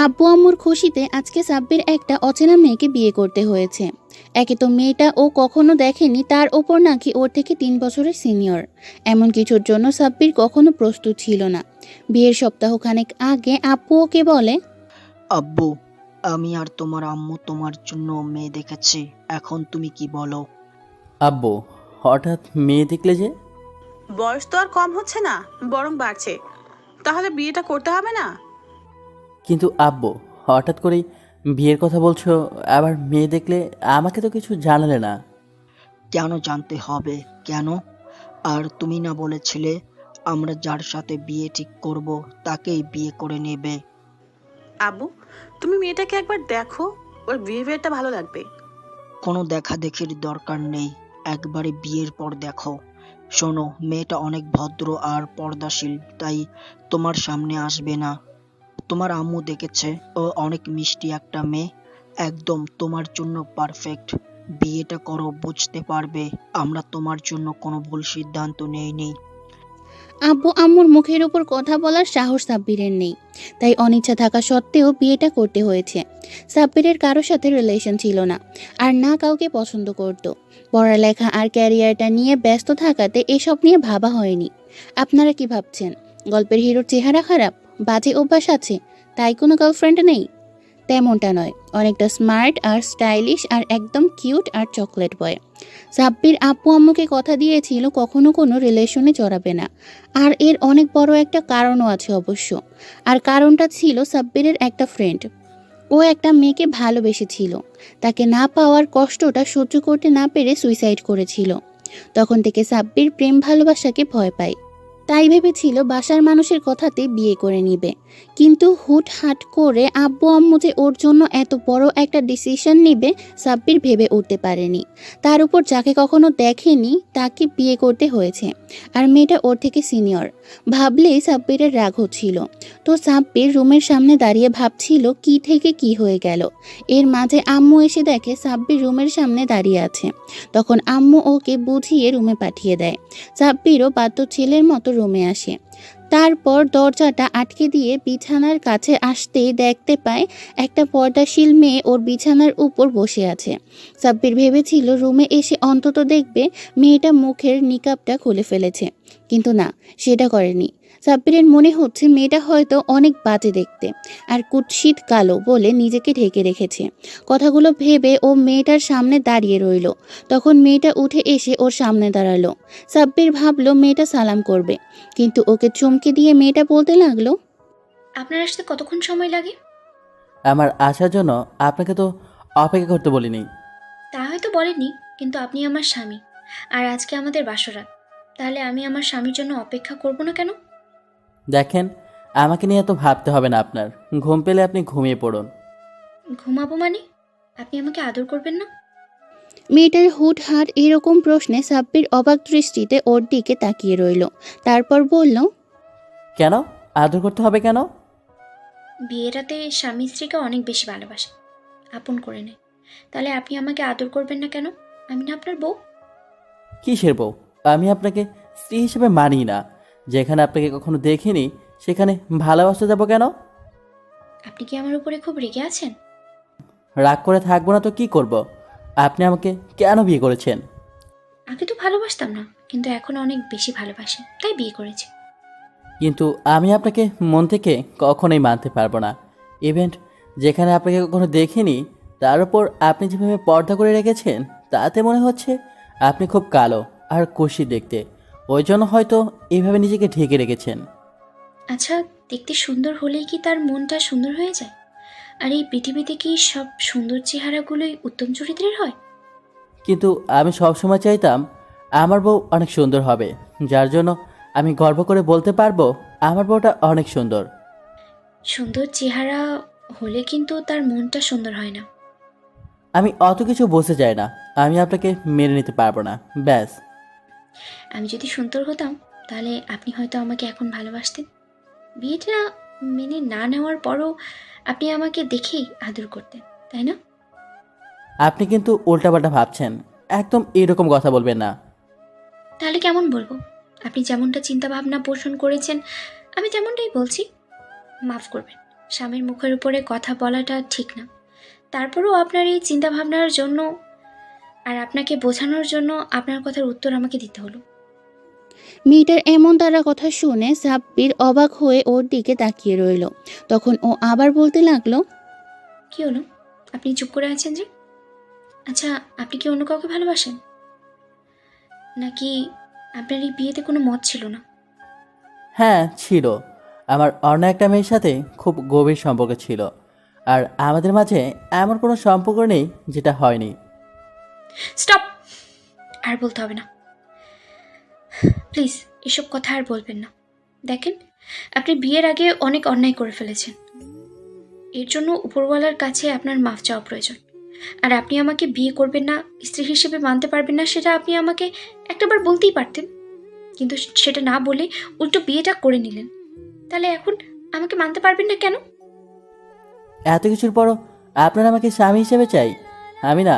আব্বু আম্মুর খুশিতে আজকে সাব্বির একটা অচেনা মেয়েকে বিয়ে করতে হয়েছে। একে তো মেয়েটা ও কখনো দেখেনি, তার ওপর নাকি ওর থেকে 3 বছরের সিনিয়র। এমন কিছুর জন্য সাব্বির কখনো প্রস্তুত ছিল না। বিয়ের সপ্তাহখানেক আগে আব্বু ওকে বলে, আব্বু, আমি আর তোমার আম্মু তোমার জন্য মেয়ে দেখেছি। এখন তুমি কি বলো? আব্বু, হঠাৎ মেয়ে দেখলে যে? বয়স তো আর কম হচ্ছে না, বরং বাড়ছে। তাহলে বিয়েটা করতে হবে না? কিন্তু আব্বু, হঠাৎ করেই বিয়ের কথা বলছো, আবার মেয়ে দেখলে? আমাকে তো কিছু জানালে না। কেন জানতে হবে? কেন? আর তুমি না বলেছিলে আমরা যার সাথে বিয়ে ঠিক করব তাকেই বিয়ে করে নেবে? আব্বু, তুমি মেয়েটাকে একবার দেখো, ওর বিহেভিয়ারটা ভালো লাগবে। কোনো দেখা দেখির দরকার নেই, একবারে বিয়ের পর দেখো। শোনো, মেয়েটা অনেক ভদ্র আর পর্দাশীল, তাই তোমার সামনে আসবে না। তোমার আম্মু দেখেছে, ও অনেক মিষ্টি একটা মেয়ে, একদম তোমার জন্য পারফেক্ট। বিয়েটা করো, বুঝতে পারবে আমরা তোমার জন্য কোনো ভুল সিদ্ধান্ত নেইনি। আব্বু আম্মুর মুখের উপর কথা বলার সাহস সাব্বিরের নেই। তাই অনিচ্ছা থাকা সত্ত্বেও বিয়েটা করতে হয়েছে। সাব্বিরের কারোর সাথে রিলেশন ছিল না, আর না কাউকে পছন্দ করত। পড়ালেখা আর ক্যারিয়ারটা নিয়ে ব্যস্ত থাকাতে এসব নিয়ে ভাবা হয়নি। আপনারা কি ভাবছেন, গল্পের হিরোর চেহারা খারাপ, বাজে অভ্যাস আছে, তাই কোনো গার্লফ্রেন্ড নেই? তেমনটা নয়, অনেকটা স্মার্ট আর স্টাইলিশ আর একদম কিউট আর চকলেট বয়। সাব্বির আব্বু আম্মুকে কথা দিয়েছিল কখনো কোনো রিলেশনে জড়াবে না। আর এর অনেক বড় একটা কারণও আছে অবশ্য। আর কারণটা ছিল সাব্বিরের একটা ফ্রেন্ড। ও একটা মেয়েকে ভালোবেসেছিল, তাকে না পাওয়ার কষ্টটা সহ্য করতে না পেরে সুইসাইড করেছিল। তখন থেকে সাব্বির প্রেম ভালোবাসাকে ভয় পায়। তাই ভেবেছিল বাসার মানুষের কথাতে বিয়ে করে নিবে। কিন্তু হুটহাট করে আব্বু আম্মু যে ওর জন্য এত বড় একটা ডিসিশন নিবে সাব্বির ভেবে উঠতে পারেনি। তার উপর যাকে কখনো দেখেনি তাকে বিয়ে করতে হয়েছে, আর মেয়েটা ওর থেকে সিনিয়র। ভাবলেই সাব্বিরের রাগ হচ্ছিল। তো সাব্বির রুমের সামনে দাঁড়িয়ে ভাবছিল কি থেকে কি হয়ে গেল। এর মাঝে আম্মু এসে দেখে সাব্বির রুমের সামনে দাঁড়িয়ে আছে। তখন আম্মু ওকে বুঝিয়ে রুমে পাঠিয়ে দেয়। সাব্বিরও বাধ্য ছেলের মতো রুমে আসে। তারপর দরজাটা আটকে দিয়ে বিছানার কাছে আসতেই দেখতে পায় একটা পর্দাশীল মেয়ে ওর বিছানার উপর বসে আছে। সাব্বির ভেবেছিল রুমে এসে অন্তত দেখবে মেয়েটা মুখের নিকাবটা খুলে ফেলেছে, কিন্তু না, সেটা করেনি। সাব্বিরের মনে হচ্ছে মেয়েটা হয়তো অনেক বাজে দেখতে আর কুৎসিত কালো বলে নিজেকে ঢেকে রেখেছে। কথাগুলো ভেবে ও মেয়েটার সামনে দাঁড়িয়ে রইল। তখন মেয়েটা উঠে এসে ওর সামনে দাঁড়ালো। সাব্বির ভাবলো মেয়েটা সালাম করবে, কিন্তু ওকে চমকে দিয়ে মেয়েটা বলতে লাগলো, আপনার আসতে কতক্ষণ সময় লাগে? আমার আসার জন্য আপনাকে তো অপেক্ষা করতে বলিনি। তা হয়তো বলেননি, কিন্তু আপনি আমার স্বামী, আর আজকে আমাদের বাসরাত। তাহলে আমি আমার স্বামীর জন্য অপেক্ষা করব না কেন? দেখেন, আমাকে নিয়ে এত ভাবতে হবে না আপনার। ঘুম পেলে আপনি ঘুমিয়ে পড়ুন। ঘুমাবো মানে? আপনি আমাকে আদর করবেন না? মেয়েটার হুটহাট এরকম প্রশ্নে সাব্বির অবাক দৃষ্টিতে ওর দিকে তাকিয়ে রইল। তারপর বলল, কেন? আদর করতে হবে কেন? বিয়েটাতে স্বামী স্ত্রীকে অনেক বেশি ভালোবাসে, আপন করে নেয়। তাহলে আপনি আমাকে আদর করবেন না কেন? আমি না আপনার বউ? কিসের বউ? আমি আপনাকে স্ত্রী হিসেবে মানি না। যেখানে আপনাকে কখনো দেখিনি সেখানে ভালোবাসতে যাবো কেন? আপনি কি আমার উপরে খুব রেগে আছেন? রাগ করে থাকবো না তো কি করব? আপনি আমাকে কেন বিয়ে করেছেন? আগে তো ভালোবাসতাম না, কিন্তু এখন অনেক বেশি ভালোবাসি, তাই বিয়ে করেছি। কিন্তু আমি আপনাকে মন থেকে কখনোই মানতে পারবো না। ইভেন্ট যেখানে আপনাকে কখনো দেখিনি, তার উপর আপনি যেভাবে পর্দা করে রেখেছেন, তাতে মনে হচ্ছে আপনি খুব কালো আর কুৎসিত দেখতে। ওই জন্য হয়তো এইভাবে নিজেকে ঢেকে রেখেছেন। আচ্ছা, দেখতে সুন্দর হলেই কি তার মনটা সুন্দর হয়ে যায়? আর এই পৃথিবীতে কি সব সুন্দর চেহারাগুলোই উত্তম চরিত্রের হয়? কিন্তু আমি সবসময় চাইতাম আমার বউ অনেক সুন্দর হবে, যার জন্য আমি গর্ব করে বলতে পারবো আমার বউটা অনেক সুন্দর। সুন্দর চেহারা হলে কিন্তু তার মনটা সুন্দর হয় না। আমি অত কিছু বলতে চাই না। আমি আপনাকে মেনে নিতে পারবো না, ব্যাস। আমি যদি সুন্দর হতাম, তাহলে আপনি হয়তো আমাকে এখন ভালোবাসতেন। বিয়েটা মেনে না নেওয়ার পরও আপনি আমাকে দেখেই আদর করতেন, তাই না? আপনি কিন্তু উল্টাপাল্টা ভাবছেন। একদম এরকম কথা বলবেন না। তাহলে কেমন বলবো? আপনি যেমনটা চিন্তা ভাবনা পোষণ করেছেন, আমি তেমনটাই বলছি। মাফ করবেন, স্বামীর মুখের উপরে কথা বলাটা ঠিক না। তারপরেও আপনার এই চিন্তাভাবনার জন্য আর আপনাকে বোঝানোর জন্য আপনার কথার উত্তর আমাকে দিতে হলো। মেয়েটার এমন তারা কথা শুনে সাব্বির অবাক হয়ে ওর দিকে তাকিয়ে রইল। তখন ও আবার বলতে লাগলো, কি হলো, আপনি চুপ করে আছেন যে? আচ্ছা, আপনি কি অন্য কাউকে ভালোবাসেন, নাকি আপনার এই বিয়েতে কোনো মত ছিল না? হ্যাঁ ছিল, আমার অন্য একটা মেয়ের সাথে খুব গভীর সম্পর্ক ছিল, আর আমাদের মাঝে এমন কোনো সম্পর্ক নেই যেটা হয়নি। স্টপ, আর বলতে হবে না প্লিজ। এসব কথা আর বলবেন না। দেখেন, আপনি বিয়ের আগে অনেক অন্যায় করে ফেলেছেন। এর জন্য উপরওয়ালার কাছে আপনার মাফ চাওয়া প্রয়োজন। আর আপনি আমাকে বিয়ে করবেন না, স্ত্রী হিসেবে মানতে পারবেন না, সেটা আপনি আমাকে একটাবার বলতেই পারতেন। কিন্তু সেটা না বলে উল্টো বিয়েটা করে নিলেন। তাহলে এখন আমাকে মানতে পারবেন না কেন? এত কিছুর পরও আপনারা আমাকে স্বামী হিসেবে চাই? আমি না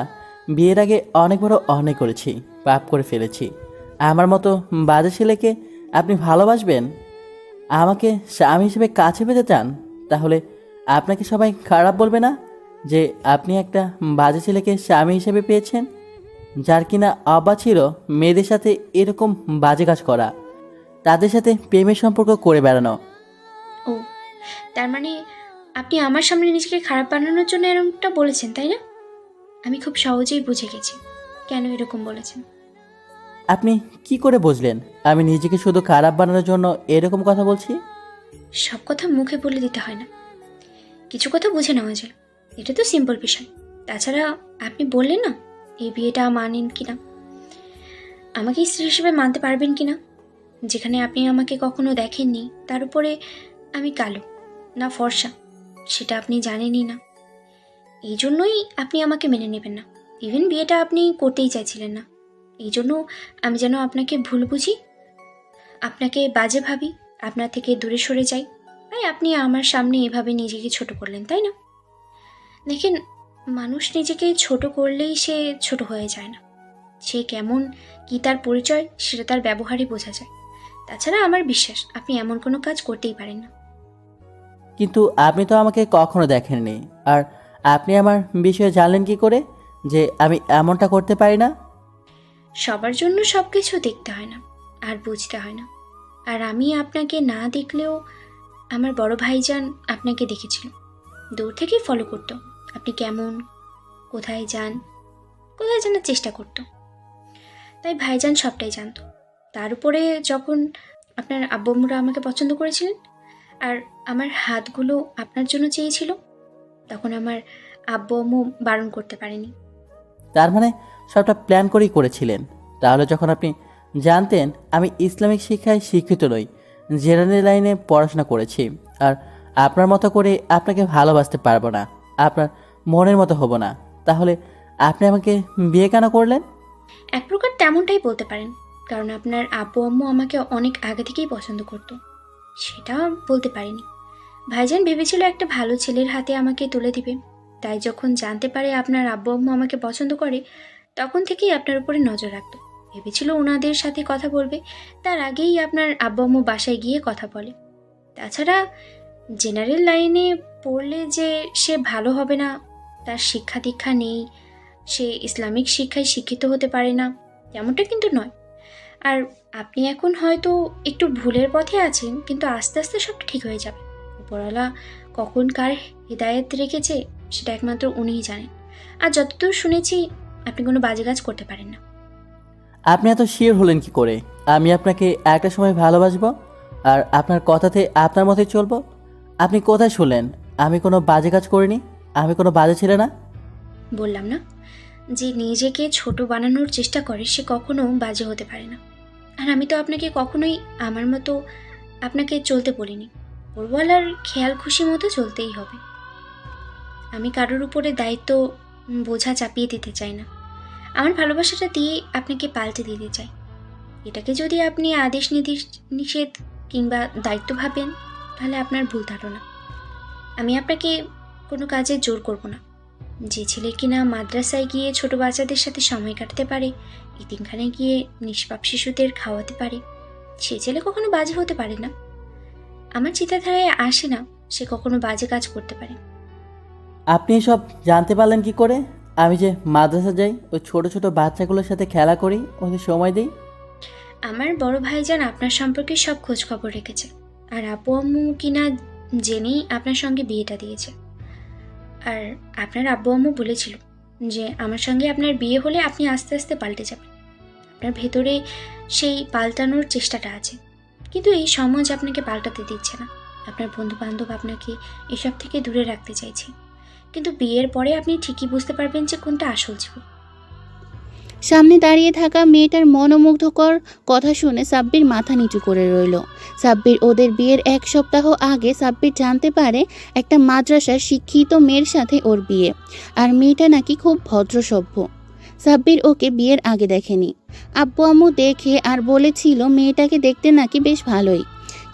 বিয়ের আগে অনেক বড় অন্যায় করেছি, পাপ করে ফেলেছি। আমার মতো বাজে ছেলেকে আপনি ভালোবাসবেন? আমাকে স্বামী হিসেবে কাছে পেতে চান? তাহলে আপনাকে সবাই খারাপ বলবে না যে আপনি একটা বাজে ছেলেকে স্বামী হিসেবে পেয়েছেন, যার কিনা অভ্যাস ছিল মেয়েদের সাথে এরকম বাজে কাজ করা, তাদের সাথে প্রেমের সম্পর্ক করে বেড়ানো? ও, তার মানে আপনি আমার সামনে নিজেকে খারাপ বানানোর জন্য এরকমটা বলেছেন, তাই না? আমি খুব সহজেই বুঝে গেছি কেন এরকম বলেছেন। আপনি কি করে বুঝলেন আমি নিজেকে শুধু খারাপ বানানোর জন্য এরকম কথা বলছি? সব কথা মুখে বলে দিতে হয় না, কিছু কথা বুঝে নেওয়া যায়। এটা তো সিম্পল বিষয়। তাছাড়া আপনি বললেন না এই বিয়েটা মানেন কিনা, আমাকে স্ত্রী হিসেবে মানতে পারবেন কিনা, যেখানে আপনি আমাকে কখনো দেখেননি। তার উপরে আমি কালো না ফর্সা সেটা আপনি জানেনই না। এই জন্যই আপনি আমাকে মেনে নেবেন না। ইভেন বিয়েটা আপনি করতেই চাইছিলেন না। এই জন্য আমি যেন আপনাকে ভুল বুঝি, আপনাকে বাজে ভাবি, আপনার থেকে দূরে সরে যাই। তাই আপনি আমার সামনে এভাবে নিজেকে ছোট করলেন, তাই না? দেখেন, মানুষ নিজেকে ছোট করলেই সে ছোট হয়ে যায় না। সে কেমন, কি তার পরিচয়, সেটা তার ব্যবহারে বোঝা যায়। তাছাড়া আমার বিশ্বাস আপনি এমন কোনো কাজ করতেই পারেন না। কিন্তু আপনি তো আমাকে কখনো দেখেননি, আর আপনি আমার বিষয়ে জানলেন কি করে যে আমি এমনটা করতে পারি না? সবার জন্য সব কিছু দেখতে হয় না আর বুঝতে হয় না। আর আমি আপনাকে না দেখলেও আমার বড় ভাইজান আপনাকে দেখেছিল, দূর থেকেই ফলো করতো। আপনি কেমন, কোথায় যান, কোথায় জানার চেষ্টা করতো। তাই ভাইজান সবটাই জানতো। তার উপরে যখন আপনার আব্বুরা আমাকে পছন্দ করেছিলেন আর আমার হাতগুলো আপনার জন্য চেয়েছিল, তখন আমার আব্বু আম্মু বারণ করতে পারেনি। তার মানে সবটা প্ল্যান করেই করেছিলেন? তাহলে যখন আপনি জানতেন আমি ইসলামিক শিক্ষায় শিক্ষিত নই, জেনারেল লাইনে পড়াশোনা করেছি, আর আপনার মতো করে আপনাকে ভালোবাসতে পারবো না, আপনার মনের মতো হব না, তাহলে আপনি আমাকে বিয়ে কেন করলেন? এক প্রকার তেমনটাই বলতে পারেন, কারণ আপনার আব্বু আম্মু আমাকে অনেক আগে থেকেই পছন্দ করতো। সেটা বলতে পারিনি। ভাইজান ভেবেছিল একটা ভালো ছেলের হাতে আমাকে তুলে দিবে। তাই যখন জানতে পারে আপনার আব্বু আম্মু আমাকে পছন্দ করে, তখন থেকেই আপনার উপরে নজর রাখতো। ভেবেছিল ওনাদের সাথে কথা বলবে, তার আগেই আপনার আব্বু আম্মু বাসায় গিয়ে কথা বলে। তাছাড়া জেনারেল লাইনে পড়লে যে সে ভালো হবে না, তার শিক্ষা দীক্ষা নেই, সে ইসলামিক শিক্ষায় শিক্ষিত হতে পারে না, তেমনটা কিন্তু নয়। আর আপনি এখন হয়তো একটু ভুলের পথে আছেন, কিন্তু আস্তে আস্তে সব ঠিক হয়ে যাবে। উপরওয়ালা কখন কার হিদায়ত রেখেছে সেটা একমাত্র উনিই জানেন। আর যতদূর শুনেছি আপনি কোনো বাজে কাজ করতে পারেন না। আপনি এত শিওর হলেন কি করে আমি আপনাকে একটা সময় ভালোবাসবো আর আপনার কথাতে আপনার মতোই চলবো? আপনি কোথায় শুনলেন আমি কোনো বাজে কাজ করিনি? আমি কোনো বাজে ছেলে না। বললাম না, যে নিজেকে ছোট বানানোর চেষ্টা করে সে কখনো বাজে হতে পারে না। আর আমি তো আপনাকে কখনোই আমার মতো আপনাকে চলতে বলিনি। ওরওয়ালার খেয়াল খুশি মতো চলতেই হবে। আমি কারোর উপরে দায়িত্ব বোঝা চাপিয়ে দিতে চাই না। আমার ভালোবাসাটা দিয়ে আপনাকে পাল্টে দিতে চাই। এটাকে যদি আপনি আদেশ নিষেধ কিংবা দায়িত্ব ভাবেন, তাহলে আপনার ভুল ধারণা। আমি আপনাকে কোনো কাজে জোর করব না। যে ছেলে কিনা মাদ্রাসায় গিয়ে ছোট বাচ্চাদের সাথে সময় কাটাতে পারে, এতিমখানায় গিয়ে নিষ্পাপ শিশুদের খাওয়াতে পারে, সে ছেলে কখনো বাজে হতে পারে না। আমার চিন্তাধারায় আসে না সে কখনো বাজে কাজ করতে পারে। আপনি এসব জানতে পারলেন কি করে? আমি যে মাদ্রাসা যাই, ওই ছোট ছোট বাচ্চাগুলোর সাথে খেলা করি, ওদের সময় দিই। আমার বড় ভাইজান আপনার সম্পর্কে সব খোঁজ খবর রেখেছে, আর আপু আম্মু কিনা জেনেই আপনার সঙ্গে বিয়েটা দিয়েছে। আর আপনার আব্বু আম্মু বলেছিল যে আমার সঙ্গে আপনার বিয়ে হলে আপনি আস্তে আস্তে পাল্টে যাবেন। আপনার ভেতরে সেই পাল্টানোর চেষ্টাটা আছে, কিন্তু এই সমাজ আপনাকে পাল্টাতে দিচ্ছে না। আপনার বন্ধু বান্ধব আপনাকে এসব থেকে দূরে রাখতে চাইছে, কিন্তু বিয়ের পরে আপনি ঠিকই বুঝতে পারবেন যে কোনটা আসল জীবন। সামনে দাঁড়িয়ে থাকা মেয়েটার মনোমুগ্ধকর কথা শুনে সাব্বির মাথা নিচু করে রইল। সাব্বির ওদের বিয়ের 1 সপ্তাহ আগে সাব্বির জানতে পারে একটা মাদ্রাসার শিক্ষিত মেয়ের সাথে ওর বিয়ে, আর মেয়েটা নাকি খুব ভদ্রসভ্য। সাব্বির ওকে বিয়ের আগে দেখেনি। আব্বু আম্মু দেখে আর বলেছিল মেয়েটাকে দেখতে নাকি বেশ ভালোই,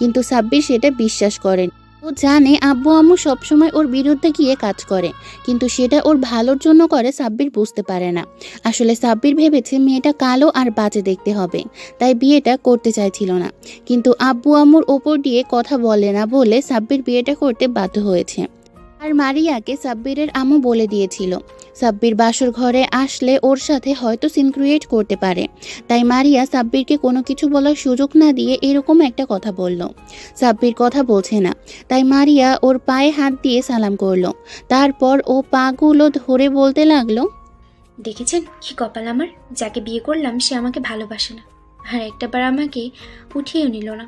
কিন্তু সাব্বির সেটা বিশ্বাস করেন। ও জানে আব্বু আম্মু সবসময় ওর বিরুদ্ধে গিয়ে কাজ করে, কিন্তু সেটা ওর ভালোর জন্য করে সাব্বির বুঝতে পারে না। আসলে সাব্বির ভেবেছে মেয়েটা কালো আর বাজে দেখতে হবে, তাই বিয়েটা করতে চাইছিল না। কিন্তু আব্বু আম্মুর ওপর দিয়ে কথা বলে না বলে সাব্বির বিয়েটা করতে বাধ্য হয়েছে। আর মারিয়াকে সাব্বিরের আম্মু বলে দিয়েছিল সাব্বির বাসর ঘরে আসলে ওর সাথে হয়তো সিন ক্রিয়েট করতে পারে, তাই মারিয়া সাব্বিরকে কোনো কিছু বলার সুযোগ না দিয়ে এরকম একটা কথা বলল। সাব্বির কথা বলছে না, তাই মারিয়া ওর পায়ে হাত দিয়ে সালাম করলো। তারপর ও পাগুলো ধরে বলতে লাগলো, দেখেছেন কি কপাল আমার, যাকে বিয়ে করলাম সে আমাকে ভালোবাসে না, আর একটাবার আমাকে উঠিয়েও নিল না।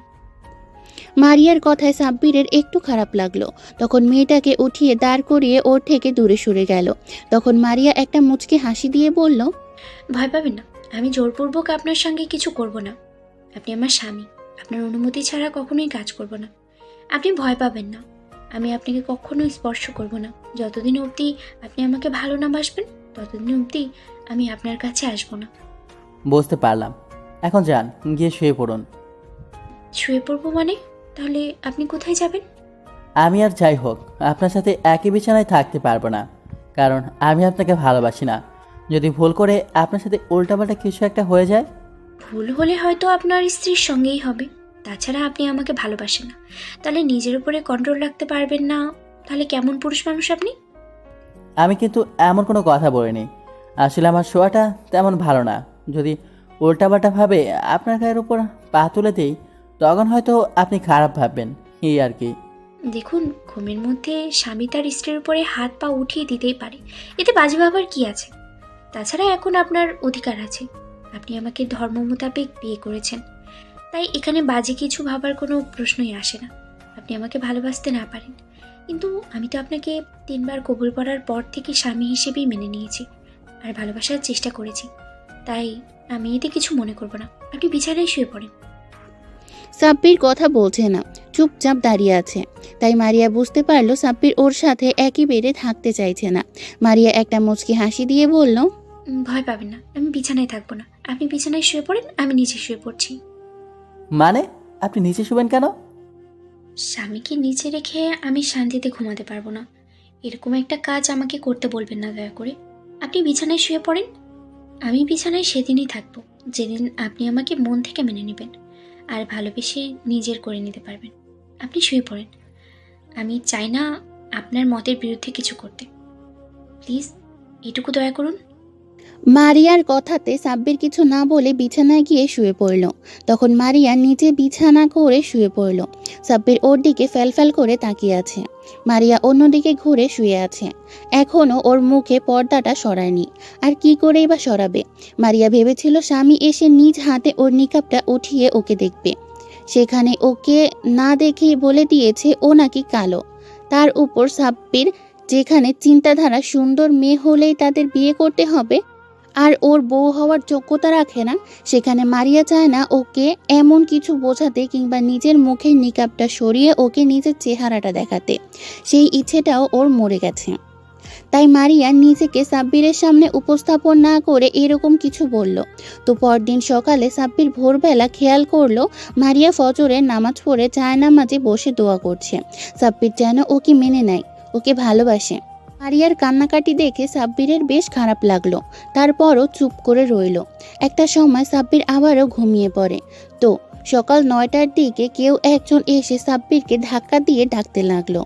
মারিয়ার কথায় সাব্বিরের একটু খারাপ লাগলো। তখন মেয়েটাকে উঠিয়ে দাঁড় করিয়ে ওর থেকে দূরে সরে গেল। তখন মারিয়া একটা মুচকি হাসি দিয়ে বলল, ভয় পাবেন না, আমি জোরপূর্বক আপনার সঙ্গে কিছু করব না। আপনি আমার স্বামী, আপনার অনুমতি ছাড়া কখনোই কাজ করব না। আপনি ভয় পাবেন না, আমি আপনাকে কখনোই স্পর্শ করব না। যতদিন অবধি আপনি আমাকে ভালো না বাসবেন, ততদিন অবধি আমি আপনার কাছে আসবো না। বুঝতে পারলাম, এখন যান, গিয়ে শুয়ে পড়ুন। শুয়ে পড়বো মানে? তাহলে আপনি কোথায় যাবেন? আমি আর যাই হোক আপনার সাথে একই বিছানায় থাকতে পারবো না, কারণ আমি আপনাকে ভালোবাসি না। যদি ভুল করে আপনার সাথে উল্টাপাল্টা কিছু একটা হয়ে যায়। ভুল হলে হয়তো আপনার স্ত্রীর সঙ্গেই হবে, তাছাড়া আপনি আমাকে ভালোবাসেন না, তাহলে নিজের উপরে কন্ট্রোল রাখতে পারবেন না, তাহলে কেমন পুরুষ মানুষ আপনি? আমি কিন্তু এমন কোনো কথা বলিনি। আসলে আমার শোয়াটা তেমন ভালো না। যদি উল্টাপাল্টাভাবে আপনার গায়ের উপর পা তুলে দিই, তখন হয়তো আপনি খারাপ ভাববেন, এই আর কি। দেখুন, ঘুমের মধ্যে স্বামী তার স্ত্রীর উপরে হাত পা উঠিয়ে দিতেই পারে, এতে বাজে ভাবার কি আছে? তাছাড়া এখন আপনার অধিকার আছে, আপনি আমাকে ধর্ম মোতাবেক বিয়ে করেছেন, তাই এখানে বাজে কিছু ভাবার কোনো প্রশ্নই আসে না। আপনি আমাকে ভালোবাসতে না পারেন, কিন্তু আমি তো আপনাকে 3 বার কবুল করার পর থেকে স্বামী হিসেবেই মেনে নিয়েছি আর ভালোবাসার চেষ্টা করেছি, তাই আমি এতে কিছু মনে করব না। আপনি বিছানায় শুয়ে পড়েন। সাব্বির কথা বলছে না, চুপচাপ দাঁড়িয়ে আছে। তাই মারিয়া বুঝতে পারলো সাব্বির ওর সাথে একই বেডে থাকতে চাইছে না। মারিয়া একটা মুচকি হাসি দিয়ে বলল, ভয় পাবেন না, আমি বিছানায় থাকবো না। আপনি বিছানায় শুয়ে পড়েন, আমি নিচে শুয়ে পড়ছি। মানে আপনি নিচে শুবেন কেন? স্বামীকে নিচে রেখে আমি শান্তিতে ঘুমাতে পারবো না, এরকম একটা কাজ আমাকে করতে বলবেন না দয়া করে। আপনি বিছানায় শুয়ে পড়েন, আমি বিছানায় সেদিনই থাকবো যেদিন আপনি আমাকে মন থেকে মেনে নেবেন আর ভালোবেসে নিজের করে নিতে পারবেন। আপনি শুয়ে পড়েন, আমি চাই না আপনার মতের বিরুদ্ধে কিছু করতে। প্লিজ এটুকু দয়া করুন। মারিয়ার কথাতে সাব্বির কিছু না বলে বিছানায় গিয়ে শুয়ে পড়ল। তখন মারিয়া নিচে বিছানা করে শুয়ে পড়ল। সাব্বির ওর দিকে ফ্যালফ্যাল করে তাকিয়ে আছে। মারিয়া অন্যদিকে ঘুরে শুয়ে আছে, এখনও ওর মুখে পর্দাটা সরায়নি। আর কি করেই বা সরাবে? মারিয়া ভেবেছিল স্বামী এসে নিজ হাতে ওর নিকাবটা উঠিয়ে ওকে দেখবে, সেখানে ওকে না দেখেই বলে দিয়েছে ও নাকি কালো। তার উপর সাব্বির যেখানে চিন্তাধারা সুন্দর মেয়ে হলেই তাদের বিয়ে করতে হবে আর ওর বউ হওয়ার যোগ্যতা রাখে না, সেখানে মারিয়া চায় না ওকে এমন কিছু বোঝাতে কিংবা নিজের মুখের নিকাবটা সরিয়ে ওকে নিজের চেহারাটা দেখাতে। সেই ইচ্ছেটাও ওর মরে গেছে। তাই মারিয়া নিজেকে সাব্বিরের সামনে উপস্থাপন না করে এরকম কিছু বলল। তো পরদিন সকালে সাব্বির ভোরবেলা খেয়াল করলো মারিয়া ফজরের নামাজ পড়ে জায়নামাজে বসে দোয়া করছে। সাব্বির যেন ওকে মেনে নেয়, ওকে ভালোবাসে। মারিয়ার কান্নাকাটি দেখে সাব্বিরের বেশ খারাপ লাগলো, তারপরও চুপ করে রইল। একটা সময় সাব্বির আবারও ঘুমিয়ে পড়ে। তো সকাল 9টার দিকে কেউ একজন এসে সাব্বিরকে ধাক্কা দিয়ে ডাকতে লাগলো।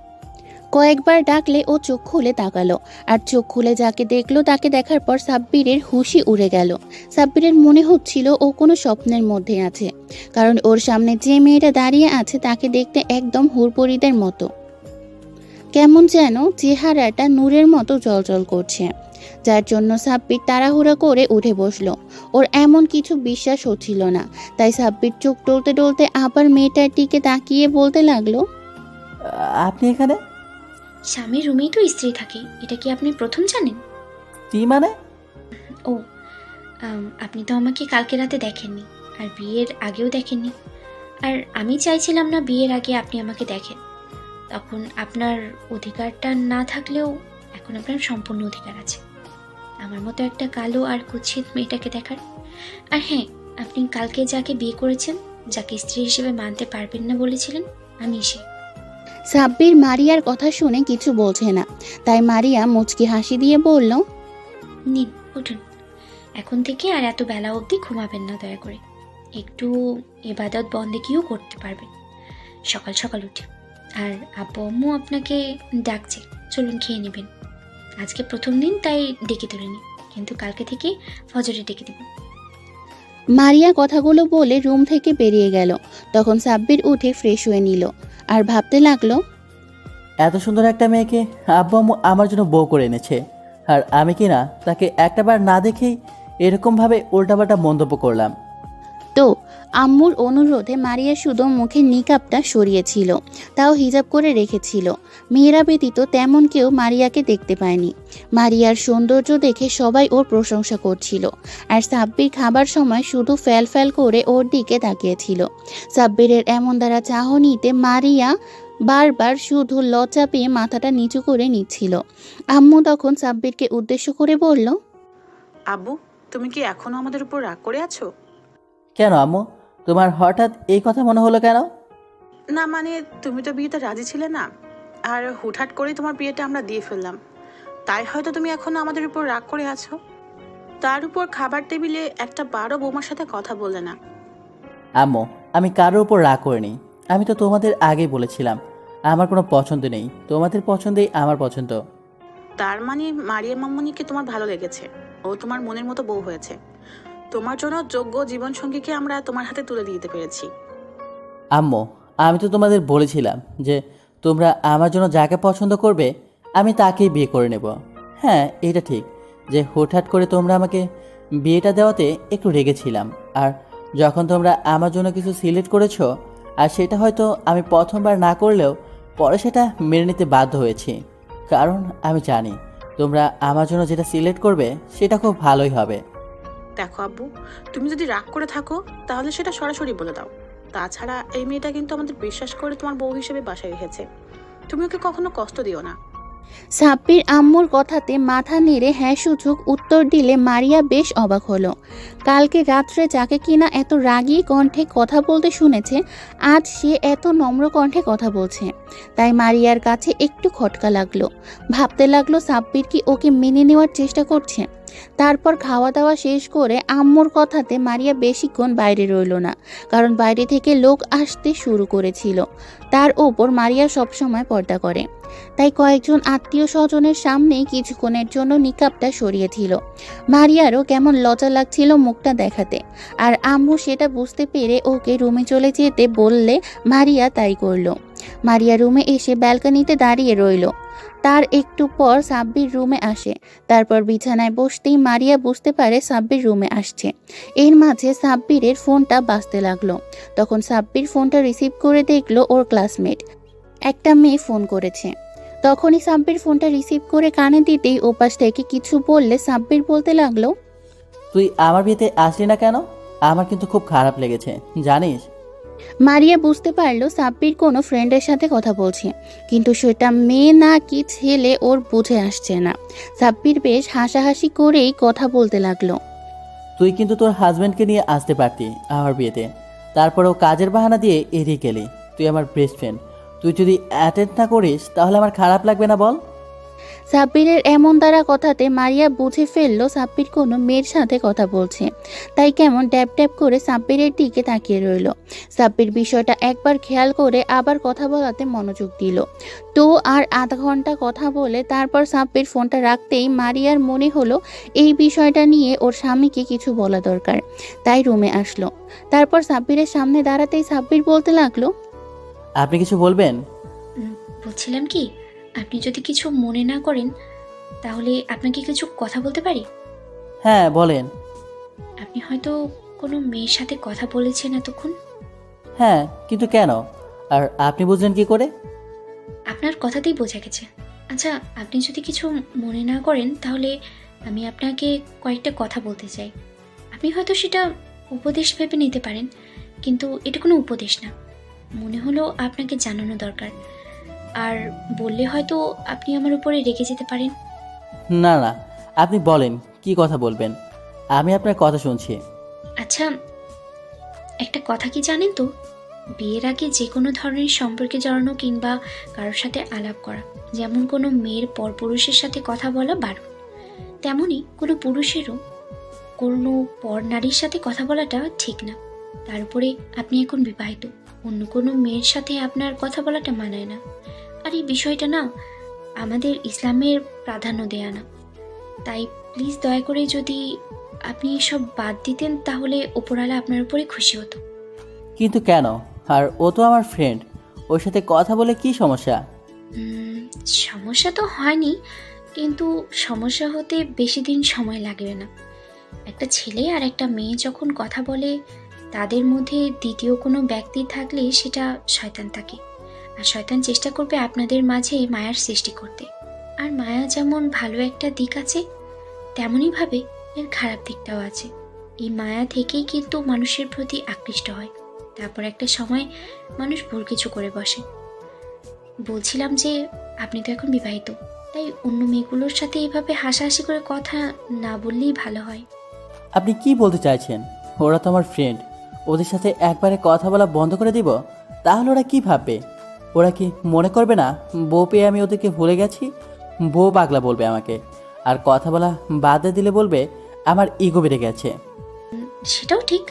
কয়েকবার ডাকলে ও চোখ খুলে তাকালো, আর চোখ খুলে যাকে দেখলো তাকে দেখার পর সাব্বিরের হুঁশই উড়ে গেল। সাব্বিরের মনে হচ্ছিল ও কোনো স্বপ্নের মধ্যে আছে, কারণ ওর সামনে যে মেয়েটা দাঁড়িয়ে আছে তাকে দেখতে একদম হুড়পরিদের মতো, কেমন যেন চেহারাটা নূরের মতো জ্বলজ্বল করছে, যার জন্য সাব্বির তাড়াহুড়া করে উঠে বসলো। ওর এমন কিছু বিশ্বাস হচ্ছিল না, তাই সাব্বির চোখ টলতে টলতে আবার মেয়েটার দিকে তাকিয়ে বলতে লাগলো, আপনি এখানে? স্বামীর রুমেই তো স্ত্রী থাকে, এটা কি আপনি প্রথম জানেন? কি মানে? ও, আপনি তো আমাকে কালকে রাতে দেখেননি, আর বিয়ের আগেও দেখেননি। আর আমি চাইছিলাম না বিয়ের আগে আপনি আমাকে দেখেন। তখন আপনার অধিকারটা না থাকলেও এখন আপনার সম্পূর্ণ অধিকার আছে আমার মতো একটা কালো আর কুৎসিত মেয়েটাকে দেখার। আর হ্যাঁ, আপনি কালকে যাকে বিয়ে করেছেন, যাকে স্ত্রী হিসেবে মানতে পারবেন না বলেছিলেন, আমি সে। সাব্বির মারিয়ার কথা শুনে কিছু বলছে না, তাই মারিয়া মুচকি হাসি দিয়ে বলল, নিন, উঠুন। এখন থেকে আর এত বেলা অবধি ঘুমাবেন না দয়া করে। একটু ইবাদত বন্দেগিও করতে পারবেন সকাল সকাল উঠে। আর আব্বু আম্মু আপনাকে ডাকছে, চলুন খেয়ে নেবেন। আজকে প্রথম দিন তাই ডেকে তুলিনি, কিন্তু কালকে থেকে ফজরে ডেকে দেব। মারিয়া কথাগুলো বলে রুম থেকে বেরিয়ে গেল। তখন সাব্বির উঠে ফ্রেশ হয়ে নিল আর ভাবতে লাগলো, এত সুন্দর একটা মেয়েকে আব্বু আম্মু আমার জন্য বউ করে এনেছে, আর আমি কি না তাকে একটাবার না দেখেই এরকমভাবে উল্টাপাল্টা মন্তব্য করলাম। তো আম্মুর অনুরোধে মারিয়া শুধু মুখের নিকাবটা সরিয়েছিল, তাও হিজাব করে রেখেছিল। মেয়েরা ব্যতীত তেমন কেউ মারিয়াকে দেখতে পায়নি। মারিয়ার সৌন্দর্য দেখে সবাই ওর প্রশংসা করছিল, আর সাব্বির খাবার সময় শুধু ফ্যাল ফ্যাল করে ওর দিকে তাকিয়েছিল। সাব্বিরের এমন দ্বারা চাহনিতে মারিয়া বারবার শুধু লজ্জা পেয়ে মাথাটা নিচু করে নিচ্ছিল। আম্মু তখন সাব্বিরকে উদ্দেশ্য করে বলল, আব্বু, তুমি কি এখনো আমাদের উপর রাগ করে আছো? কেন আম্মু, তোমার হঠাৎ এই কথা মনে হলো কেন? না মানে, তুমি তো বিয়েতে রাজি ছিলে না, আর হুটহাট করেই তোমার বিয়েটা আমরা দিয়ে ফেললাম, তাই হয়তো তুমি এখনো আমাদের উপর রাগ করে আছো। তার উপর খাবার টেবিলে একটা বারো বৌমার সাথে কথা বললে না। আম্মু, আমি কারোর উপর রাগ করিনি। আমি তো তোমাদের আগেই বলেছিলাম আমার কোনো পছন্দ নেই, তোমাদের পছন্দেই আমার পছন্দ। তার মানে মারিয়া মাম্মনিকে তোমার ভালো লেগেছে, ও তোমার মনের মতো বউ হয়েছে। তোমার জন্য যোগ্য জীবনসঙ্গীকে আমরা তোমার হাতে তুলে দিতে পেরেছি। আম্মু, আমি তো তোমাদের বলেছিলাম যে তোমরা আমার জন্য যাকে পছন্দ করবে আমি তাকেই বিয়ে করে নেব। হ্যাঁ, এটা ঠিক যে হুটহাট করে তোমরা আমাকে বিয়েটা দেওয়াতে একটু রেগেছিলাম, আর যখন তোমরা আমার জন্য কিছু সিলেক্ট করেছো আর সেটা হয়তো আমি প্রথমবার না করলেও পরে সেটা মেনে নিতে বাধ্য হয়েছি, কারণ আমি জানি তোমরা আমার জন্য যেটা সিলেক্ট করবে সেটা খুব ভালোই হবে। দেখো আব্বু, তুমি যদি রাগ করে থাকো তাহলে সেটা সরাসরি বলে দাও। তাছাড়া এই মেয়েটা কিন্তু আমাদের বিশ্বাস করে তোমার বউ হিসেবে বাসায় রেখেছে, তুমি ওকে কখনো কষ্ট দিও না। সাব্বির আম্মুর কথাতে মাথা নেড়ে হ্যাঁ সূচক উত্তর দিলে মারিয়া বেশ অবাক হলো। কালকে রাত্রে যাকে কিনা এত রাগী কণ্ঠে কথা বলতে শুনেছে, আজ সে এত নম্র কণ্ঠে কথা বলছে। তাই মারিয়ার কাছে একটু খটকা লাগলো। ভাবতে লাগলো সাব্বির কি ওকে মেনে নেওয়ার চেষ্টা করছে। তারপর খাওয়া দাওয়া শেষ করে আম্মুর কথাতে মারিয়া বেশিক্ষণ বাইরে রইল না, কারণ বাইরে থেকে লোক আসতে শুরু করেছিল। তার ওপর মারিয়া সবসময় পর্দা করে, তাই কয়েকজন আত্মীয় স্বজনের সামনেই কিছুক্ষণের জন্য নিকাবটা সরিয়েছিল। মারিয়ারও কেমন লজ্জা লাগছিল মুখটা দেখাতে, আর আম্মু সেটা বুঝতে পেরে ওকে রুমে চলে যেতে বললে মারিয়া তাই করলো। মারিয়া রুমে এসে ব্যালকনিতে দাঁড়িয়ে রইল। তার একটু পর সাব্বির রুমে আসে। তারপর বিছানায় বসতেই মারিয়া বুঝতে পারে সাব্বির রুমে আসছে। এর মাঝে সাব্বিরের ফোনটা বাজতে লাগলো। তখন সাব্বির ফোনটা রিসিভ করে দেখলো ওর ক্লাসমেট একটা মেয়ে ফোন করেছে। তখনই সাব্বির ফোনটা রিসিভ করে কানে দিতেই ওপাশ থেকে কিছু বললে সাব্বির বলতে লাগলো, তুই আমার বিয়েতে আসলি না কেন? আমার কিন্তু খুব খারাপ লেগেছে জানিস। মারিয়া বুঝতে পারলো সাব্বির কোনো ফ্রেন্ডের সাথে কথা বলছে, কিন্তু সেটা মেয়ে না কি ছেলে ওর বুঝে আসছে না। সাব্বির বেশ হাসাহাসি করেই কথা বলতে লাগলো। তুই কিন্তু তোর হাজব্যান্ডকে নিয়ে আসতে পারতি আমার বিয়েতে, তারপরেও কাজের বাহানা দিয়ে এড়িয়ে গেলি। তুই আমার বেস্ট ফ্রেন্ড, তুই যদি অ্যাটেন্ড না করিস তাহলে আমার খারাপ লাগবে না বল? সাব্বিরের এমন দ্বারা কথাতে মারিয়া বুঝে ফেললো সাব্বির কোনো মেয়ের সাথে কথা বলছে। তাই কেমন ট্যাপ ট্যাপ করে সাব্বিরের দিকে তাকিয়ে রইল। সাব্বির বিষয়টা একবার খেয়াল করে আবার কথা বলাতে মনোযোগ দিল। তো আর আধা ঘন্টা কথা বলে তারপর সাব্বির ফোনটা রাখতেই মারিয়ার মনে হলো এই বিষয়টা নিয়ে ওর স্বামীকে কিছু বলা দরকার। তাই রুমে আসলো। তারপর সাব্বিরের সামনে দাঁড়াতেই সাব্বির বলতে লাগলো, আপনি কিছু বলবেন? বলছিলাম কি, আপনি যদি কিছু মনে না করেন তাহলে আপনাকে কিছু কথা বলতে পারি? হ্যাঁ বলেন। আপনি হয়তো কোনো মেয়ের সাথে কথা বলেছেন এতক্ষণ। হ্যাঁ, কিন্তু কেন? আর আপনি বুঝলেন কি করে? আপনার কথাতেই বোঝা গেছে। আচ্ছা, আপনি যদি কিছু মনে না করেন তাহলে আমি আপনাকে কয়েকটা কথা বলতে চাই। আপনি হয়তো সেটা উপদেশ ভেবে নিতে পারেন, কিন্তু এটা কোনো উপদেশ না। মনে হলো আপনাকে জানানো দরকার, আর বললে হয়তো আপনি আমার উপরে রেগে যেতে পারেন। না না, আপনি বলেন কি কথা বলবেন, আমি আপনার কথা শুনছি। আচ্ছা, একটা কথা কি জানেন তো, বিয়ের আগে যে কোনো ধরনের সম্পর্কে জড়ানো কিংবা কারোর সাথে আলাপ করা, যেমন কোনো মেয়ের পরপুরুষের সাথে কথা বলা বারণ, তেমনই কোনো পুরুষেরও কোনো পর নারীর সাথে কথা বলাটা ঠিক না। তার উপরে আপনি এখন বিবাহিত, অন্য কোনো মেয়ের সাথে আপনার কথা বলাটা মানায় না। আর এই বিষয়টা না আমাদের ইসলামের প্রাধান্য দেয়া না। তাই প্লিজ দয়া করে যদি আপনি এসব বাদ দিতেন তাহলে ওপরওয়ালা আপনার উপরে খুশি হতো। কিন্তু কেন? আর ও তো আমার ফ্রেন্ড, ওর সাথে কথা বলে কি সমস্যা? উম, সমস্যা তো হয়নি, কিন্তু সমস্যা হতে বেশি দিন সময় লাগবে না। একটা ছেলে আর একটা মেয়ে যখন কথা বলে, তাদের মধ্যে দ্বিতীয় কোনো ব্যক্তি থাকলে সেটা শয়তান থাকে। আর শয়তান চেষ্টা করবে আপনাদের মাঝে মায়ার সৃষ্টি করতে। আর মায়া যেমন ভালো একটা দিক আছে, তেমনইভাবে এর খারাপ দিকটাও আছে। এই মায়া থেকেই কিন্তু মানুষের প্রতি আকৃষ্ট হয়, তারপর একটা সময় মানুষ ভুল কিছু করে বসে। বলছিলাম যে আপনি তো এখন বিবাহিত, তাই অন্য মেয়েগুলোর সাথে এভাবে হাসাহাসি করে কথা না বললেই ভালো হয়। আপনি কি বলতে চাইছেন? ওরা তো আমার ফ্রেন্ড, ওদের সাথে একবারে কথা বলা বন্ধ করে দিব? তাহলে ওরা কি ভাববে? ওরা কি মনে করবে না বউ পেয়ে আমি ওদেরকে ভুলে গেছি? বউ পাগলা বলবে আমাকে, আর কথা বলা বাদ দিয়ে দিলে বলবে আমার ইগো বেড়ে গেছে। সেটাও ঠিক।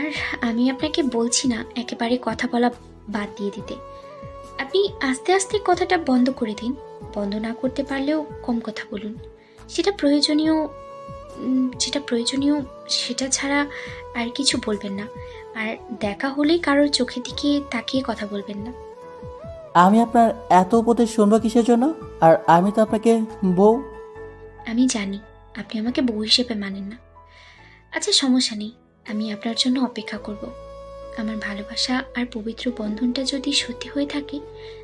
আর আমি আপনাকে বলছি না একেবারে কথা বলা বাদ দিয়ে দিতে। আপনি আস্তে আস্তে কথাটা বন্ধ করে দিন। বন্ধ না করতে পারলেও কম কথা বলুন। সেটা প্রয়োজনীয় যেটা প্রয়োজনীয় সেটা ছাড়া আর কিছু বলবেন না। আর দেখা হলেই কারোর চোখের দিকে তাকিয়ে কথা বলবেন না। আমি আপনার এত উপদেশ শুনবো কিসের জন্য? আর আমি তো আপনাকে বউ। আমি জানি আপনি আমাকে বউ হিসেবে মানেন না। আচ্ছা, সমস্যা নেই, আমি আপনার জন্য অপেক্ষা করব। আমার ভালোবাসা আর পবিত্র বন্ধনটা যদি সত্যি হয়ে থাকে,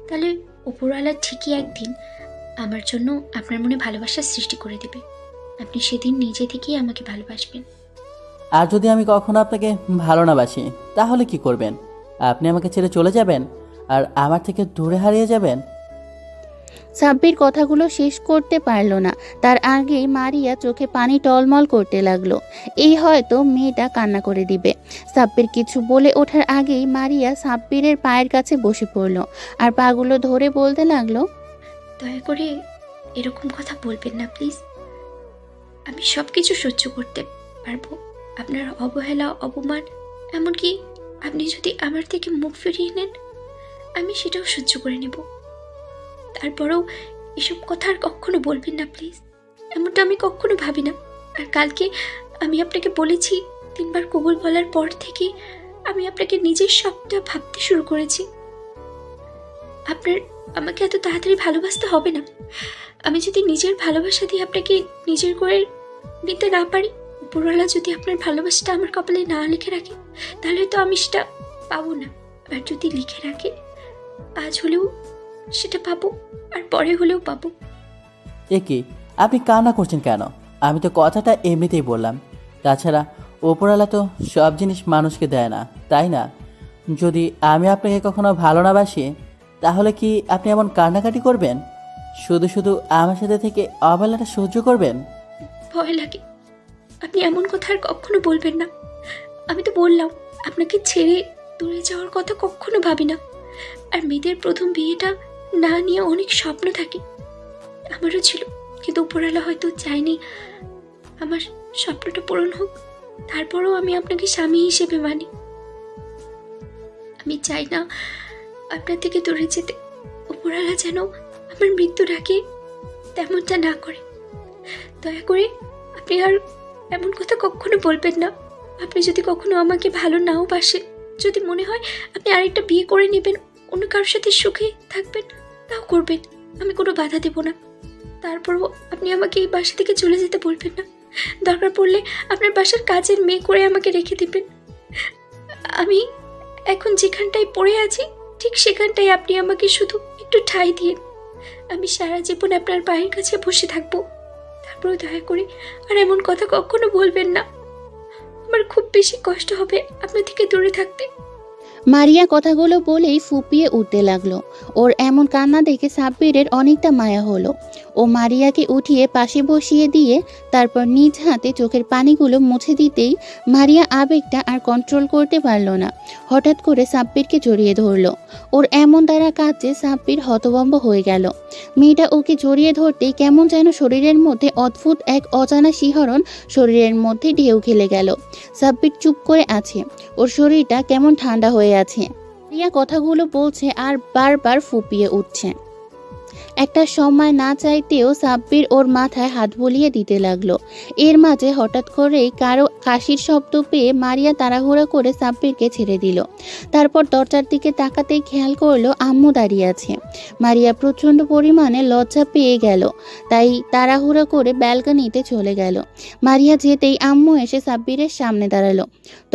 তাহলে উপরওয়ালা ঠিকই একদিন আমার জন্য আপনার মনে ভালোবাসার সৃষ্টি করে দেবে। আপনি সেদিন নিজে থেকেই আমাকে ভালোবাসবেন। আর যদি আমি কখনো আপনাকে ভালো না বাসি, তাহলে কি করবেন? আপনি আমাকে ছেড়ে চলে যাবেন আর আমার থেকে দূরে হারিয়ে যাবেন? সাব্বির কথাগুলো শেষ করতে পারল না। তার আগেই মারিয়া চোখে পানি টলমল করতে লাগলো। এই হয়তো মেয়েটা কান্না করে দিবে। সাব্বির কিছু বলে ওঠার আগেই মারিয়া সাব্বিরের পায়ের কাছে বসে পড়ল আর পাগুলো ধরে বলতে লাগলো, দয়া করে এরকম কথা বলবেন না প্লিজ। আমি সব কিছু সহ্য করতে পারবো, আপনার অবহেলা, অপমান, এমনকি আপনি যদি আমার থেকে মুখ ফিরিয়ে নেন, আমি সেটাও সহ্য করে নেব। তারপরেও এসব কথা আর কখনো বলবেন না প্লিজ। এমনটা আমি কখনো ভাবি না। আর কালকে আমি আপনাকে বলেছি, 3 বার কবুল বলার পর থেকে আমি আপনাকে নিজের সবটা ভাবতে শুরু করেছি। আপনার আমাকে এত তাড়াতাড়ি ভালোবাসতে হবে না। আমি যদি নিজের ভালোবাসা দিয়ে আপনাকে নিজের করে নিতে না পারি, উপরওয়ালা যদি আপনার ভালোবাসাটা আমার কপালে না লিখে রাখে, তাহলে তো আমি সেটা পাবো না। আর যদি লিখে রাখে, আজ হলেও সেটা পাবো, আর পরে হলেও পাবো। এ কি, আপনি কান্না করছেন কেন? আমি তো কথাটা এমনিতেই বললাম। তাছাড়া ওপরওয়ালা তো সব জিনিস মানুষকে দেয় না, তাই না? যদি আমি আপনাকে কখনো ভালো না বাসি, তাহলে কি আপনি এমন কান্নাকাটি করবেন? শুধু শুধু আমার সাথে থেকে অবহেলাটা সহ্য করবেন? ভয় লাগে। আপনি এমন কথা আর কখনো বলবেন না। আমি তো বললাম, আপনাকে ছেড়ে দূরে যাওয়ার কথা কখনো ভাবি না। আর মেয়েদের প্রথম বিয়েটা না নিয়ে অনেক স্বপ্ন থাকে। আমারও ছিল, কিন্তু উপরওয়ালা হয়তো চাইনি আমার স্বপ্নটা পূরণ হোক। তারপরেও আমি আপনাকে স্বামী হিসেবে মানি। আমি চাই না আপনার থেকে দূরে যেতে। উপরওয়ালা যেন আমার মৃত্যুর আগে তেমনটা না করে। দয়া করে আপনি আর এমন কথা কখনো বলবেন না। আপনি যদি কখনো আমাকে ভালো নাও বাসেন, যদি মনে হয় আপনি আরেকটা বিয়ে করে নেবেন, অন্য কারোর সাথে সুখে থাকবেন, তাও করবেন। আমি কোনো বাধা দেব না। তারপরও আপনি আমাকে এই বাসা থেকে চলে যেতে বলবেন না। দরকার পড়লে আপনার বাসার কাজের মেয়ে করে আমাকে রেখে দিবেন। আমি এখন যেখানটায় পড়ে আছি ঠিক সেখানটায় আপনি আমাকে শুধু একটু ঠাঁই দিন। আমি সারা জীবন আপনার পায়ের কাছে বসে থাকবো। তারপরেও দয়া করে আর এমন কথা কখনো বলবেন না। আমার খুব বেশি কষ্ট হবে আপনার থেকে দূরে থাকতে। মারিয়া কথাগুলো বলেই ফুপিয়ে উঠতে লাগলো। ওর এমন কান্না দেখে সাব্বিরের অনেকটা মায়া হলো। ও মারিয়াকে উঠিয়ে পাশে বসিয়ে দিয়ে তারপর নিজ হাতে চোখের পানিগুলো মুছে দিতেই মারিয়া আবেগটা আর কন্ট্রোল করতে পারল না। হঠাৎ করে সাব্বিরকে জড়িয়ে ধরলো। ওর এমন দ্বারা কাজে সাব্বির হতভম্ব হয়ে গেল। মেয়েটা ওকে জড়িয়ে ধরতেই কেমন যেন শরীরের মধ্যে অদ্ভুত এক অজানা শিহরণ শরীরের মধ্যে ঢেউ খেলে গেল। সাব্বির চুপ করে আছে। ওর শরীরটা কেমন ঠান্ডা হয়ে আছে। রিয়া কথাগুলো বলছে আর বারবার ফুপিয়ে উঠছে। একটা সময় না চাইতেও সাব্বির ওর মাথায় হাত বুলিয়ে দিতে লাগলো। এর মাঝে হঠাৎ করেই কারো কাশির শব্দ পেয়ে মারিয়া তাড়াহুড়া করে সাব্বিরকে ছেড়ে দিল। তারপর দরজার দিকে তাকাতেই খেয়াল করলো আম্মু দাঁড়িয়ে আছে। মারিয়া প্রচণ্ড পরিমাণে লজ্জা পেয়ে গেল, তাই তাড়াহুড়া করে ব্যালকনিতে চলে গেল। মারিয়া যেতেই আম্মু এসে সাব্বিরের সামনে দাঁড়ালো।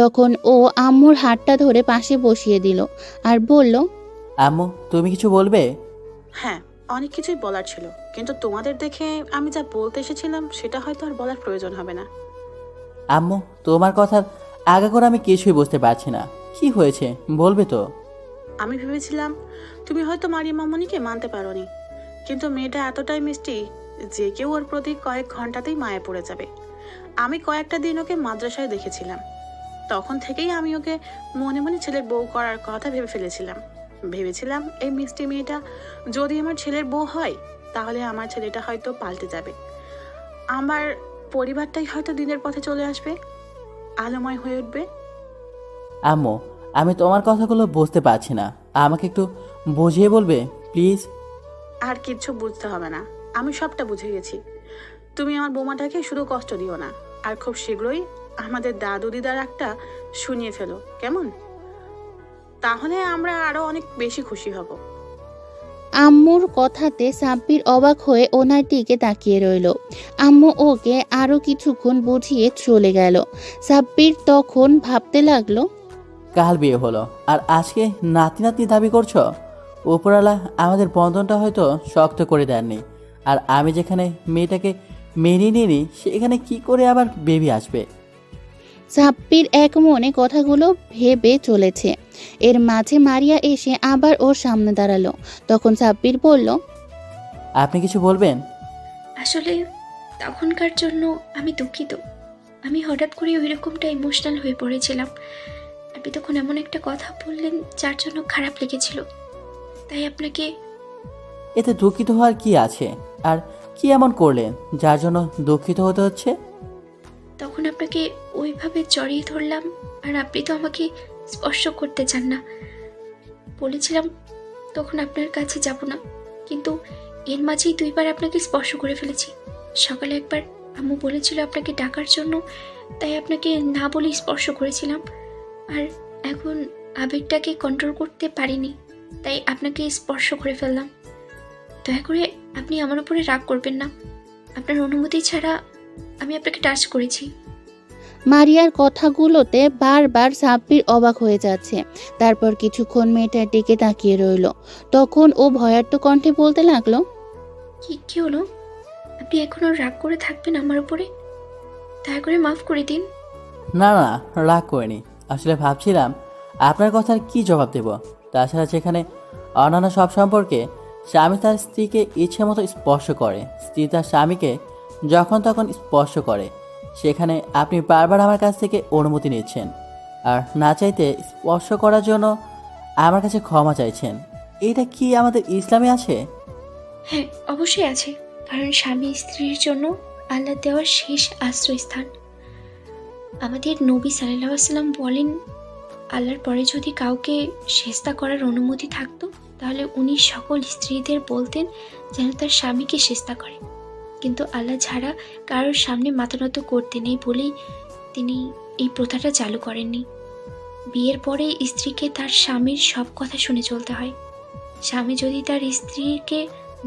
তখন ও আম্মুর হাতটা ধরে পাশে বসিয়ে দিল আর বলল, আম্মু তুমি কিছু বলবে? হ্যাঁ, অনেক কিছুই বলার ছিল, কিন্তু তোমাদের দেখে আমি যা বলতে এসেছিলাম সেটা হয়তো আর বলার প্রয়োজন হবে না। আম্মু তোমার কথার আগে করে আমি কিছুই বুঝতে পারছি না, কি হয়েছে বলবে তো? আমি ভেবেছিলাম তুমি হয়তো মারিয়া মামনিকে মানতে পারোনি, কিন্তু মেয়েটা এতটাই মিষ্টি যে কেউ ওর প্রতি কয়েক ঘন্টাতেই মায়ে পড়ে যাবে। আমি কয়েকটা দিন ওকে মাদ্রাসায় দেখেছিলাম, তখন থেকেই আমি ওকে মনে মনে ছেলের বউ করার কথা ভেবে ফেলেছিলাম। ভেবেছিলাম এই মিষ্টি মেয়েটা যদি আমার ছেলের বউ হয় তাহলে আমার ছেলেটা হয়তো পাল্টে যাবে, আমার পরিবারটাই হয়তো দিনের পথে চলে আসবে, আলোময় হয়ে উঠবে। আম্মু আমি তোমার কথাগুলো বুঝতে পারছি না, আমাকে একটু বুঝিয়ে বলবে প্লিজ? আর কিচ্ছু বুঝতে হবে না, আমি সবটা বুঝে গেছি। তুমি আমার বৌমাটাকে শুধু কষ্ট দিও না, আর খুব শীঘ্রই আমাদের দাদু দিদার একটা শুনিয়ে ফেলো, কেমন? তাহলে আমরা আরো অনেক বেশি খুশি হব। আম্মুর কথাতে সাব্বির অবাক হয়ে ওনার দিকে তাকিয়ে রইল। আম্মু ওকে আরো কিছুক্ষণ বুঝিয়ে চলে গেল। সাব্বির তখন ভাবতে লাগলো, কাল বিয়ে হলো আর আজকে নাতি নাতনি দাবি করছো? উপরওয়ালা আমাদের বন্ধনটা হয়তো শক্ত করে দেননি, আর আমি যেখানে মেয়েটাকে মেনে নিইনি সেখানে কি করে আবার বেবি আসবে? সাব্বির এক মনে কথাগুলো ভেবে চলেছে। এর মাঝে মারিয়া এসে আবার ওর সামনে দাঁড়ালো। তখন সাব্বির বলল, আপনি কিছু বলবেন? আসলে তখনকার জন্য আমি দুঃখিত। আমি হঠাৎ করে ওই রকমটা ইমোশনাল হয়ে পড়েছিলাম। আপনি তখন এমন একটা কথা বললেন যার জন্য খারাপ লেগেছিল, তাই আপনাকে। এতে দুঃখিত হওয়ার কি আছে? আর কি এমন করলেন যার জন্য দুঃখিত হতে হচ্ছে? তখন আপনাকে ওইভাবে জড়িয়ে ধরলাম, আর আপনি তো আমাকে স্পর্শ করতে চান না। বলেছিলাম তখন আপনার কাছে যাব না, কিন্তু এর মাঝেই দুইবার আপনাকে স্পর্শ করে ফেলেছি। সকালে একবার আম্মু বলেছিল আপনাকে ডাকার জন্য, তাই আপনাকে না বলেই স্পর্শ করেছিলাম। আর এখন আবেগটাকে কন্ট্রোল করতে পারিনি, তাই আপনাকে স্পর্শ করে ফেললাম। দয়া করে আপনি আমার উপরে রাগ করবেন না। আপনার অনুমতি ছাড়া আমি আপনাকে টাচ করেছি। মারিয়ার কথাগুলোতে বারবার সাব্বির অবাক হয়ে যাচ্ছে। তারপর কিছুক্ষণ মেয়েটার দিকে তাকিয়ে রইল। তখন ও ভয়ার্ত কণ্ঠে বলতে লাগলো, কি হলো? আপনি এখনো রাগ করে থাকবেন আমার উপরে? দয়া করে মাফ করে দিন। না না, রাগ করিনি, আসলে ভাবছিলাম আপনার কথার কি জবাব দেব। তাছাড়া যেখানে অন্যান্য সব সম্পর্কে স্বামী তার স্ত্রীকে ইচ্ছে মতো স্পর্শ করে, স্ত্রী তার স্বামীকে যখন তখন স্পর্শ করে, সেখানে আপনি বারবার আমার কাছ থেকে অনুমতি নিচ্ছেন আর না চাইতে স্পর্শ করার জন্য আমার কাছে ক্ষমা চাইছেন। এটা কি আমাদের ইসলামে আছে? হ্যাঁ, অবশ্যই আছে। কারণ স্বামী স্ত্রীর জন্য আল্লাহ দেওয়ার শেষ আশ্রয়স্থান। আমাদের নবী সাল্লাল্লাহু আলাইহি ওয়াসাল্লাম বলেন, আল্লাহর পরে যদি কাউকে সেজদা করার অনুমতি থাকতো তাহলে উনি সকল স্ত্রীদের বলতেন যেন তার স্বামীকে সেজদা করে। কিন্তু আল্লাহ ছাড়া কারোর সামনে মাথা নত করতে নেই বলেই তিনি এই প্রথাটা চালু করেননি। বিয়ের পরে স্ত্রীকে তার স্বামীর সব কথা শুনে চলতে হয়। স্বামী যদি তার স্ত্রীকে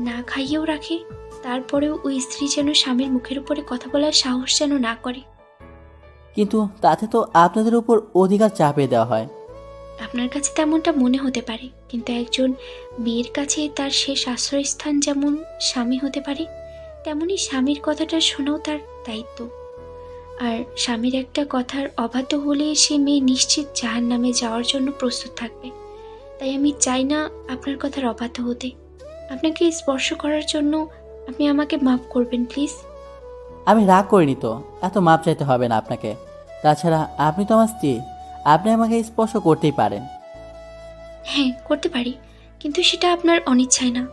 না খাইয়েও রাখে, তারপরেও ওই স্ত্রী যেন স্বামীর মুখের উপরে কথা বলার সাহস যেন না করে। কিন্তু তাতে তো আপনাদের উপর অধিকার চাপিয়ে দেওয়া হয়। আপনার কাছে তেমনটা মনে হতে পারে, কিন্তু একজন বিয়ের কাছে তার শেষ আশ্রয়স্থান যেমন স্বামী হতে পারে, তেমনি স্বামীর কথাটা শোনাও তার দায়িত্ব। আর স্বামীর একটা কথার অবাধ্য হলে সে মেয়ে নিশ্চিত জাহান্নামে যাওয়ার জন্য প্রস্তুত থাকবে। তাই আমি চাই না আপনার কথার অবাধ্য হতে। আপনাকে স্পর্শ করার জন্য আপনি আমাকে মাফ করবেন প্লিজ। আমি রাগ করিনি তো, এত মাপ চাইতে হবে না আপনাকে। তাছাড়া আপনি তো আমার স্ত্রী, আপনি আমাকে স্পর্শ করতেই পারেন। হ্যাঁ, করতে পারি, কিন্তু সেটা আপনার অনিচ্ছায় না।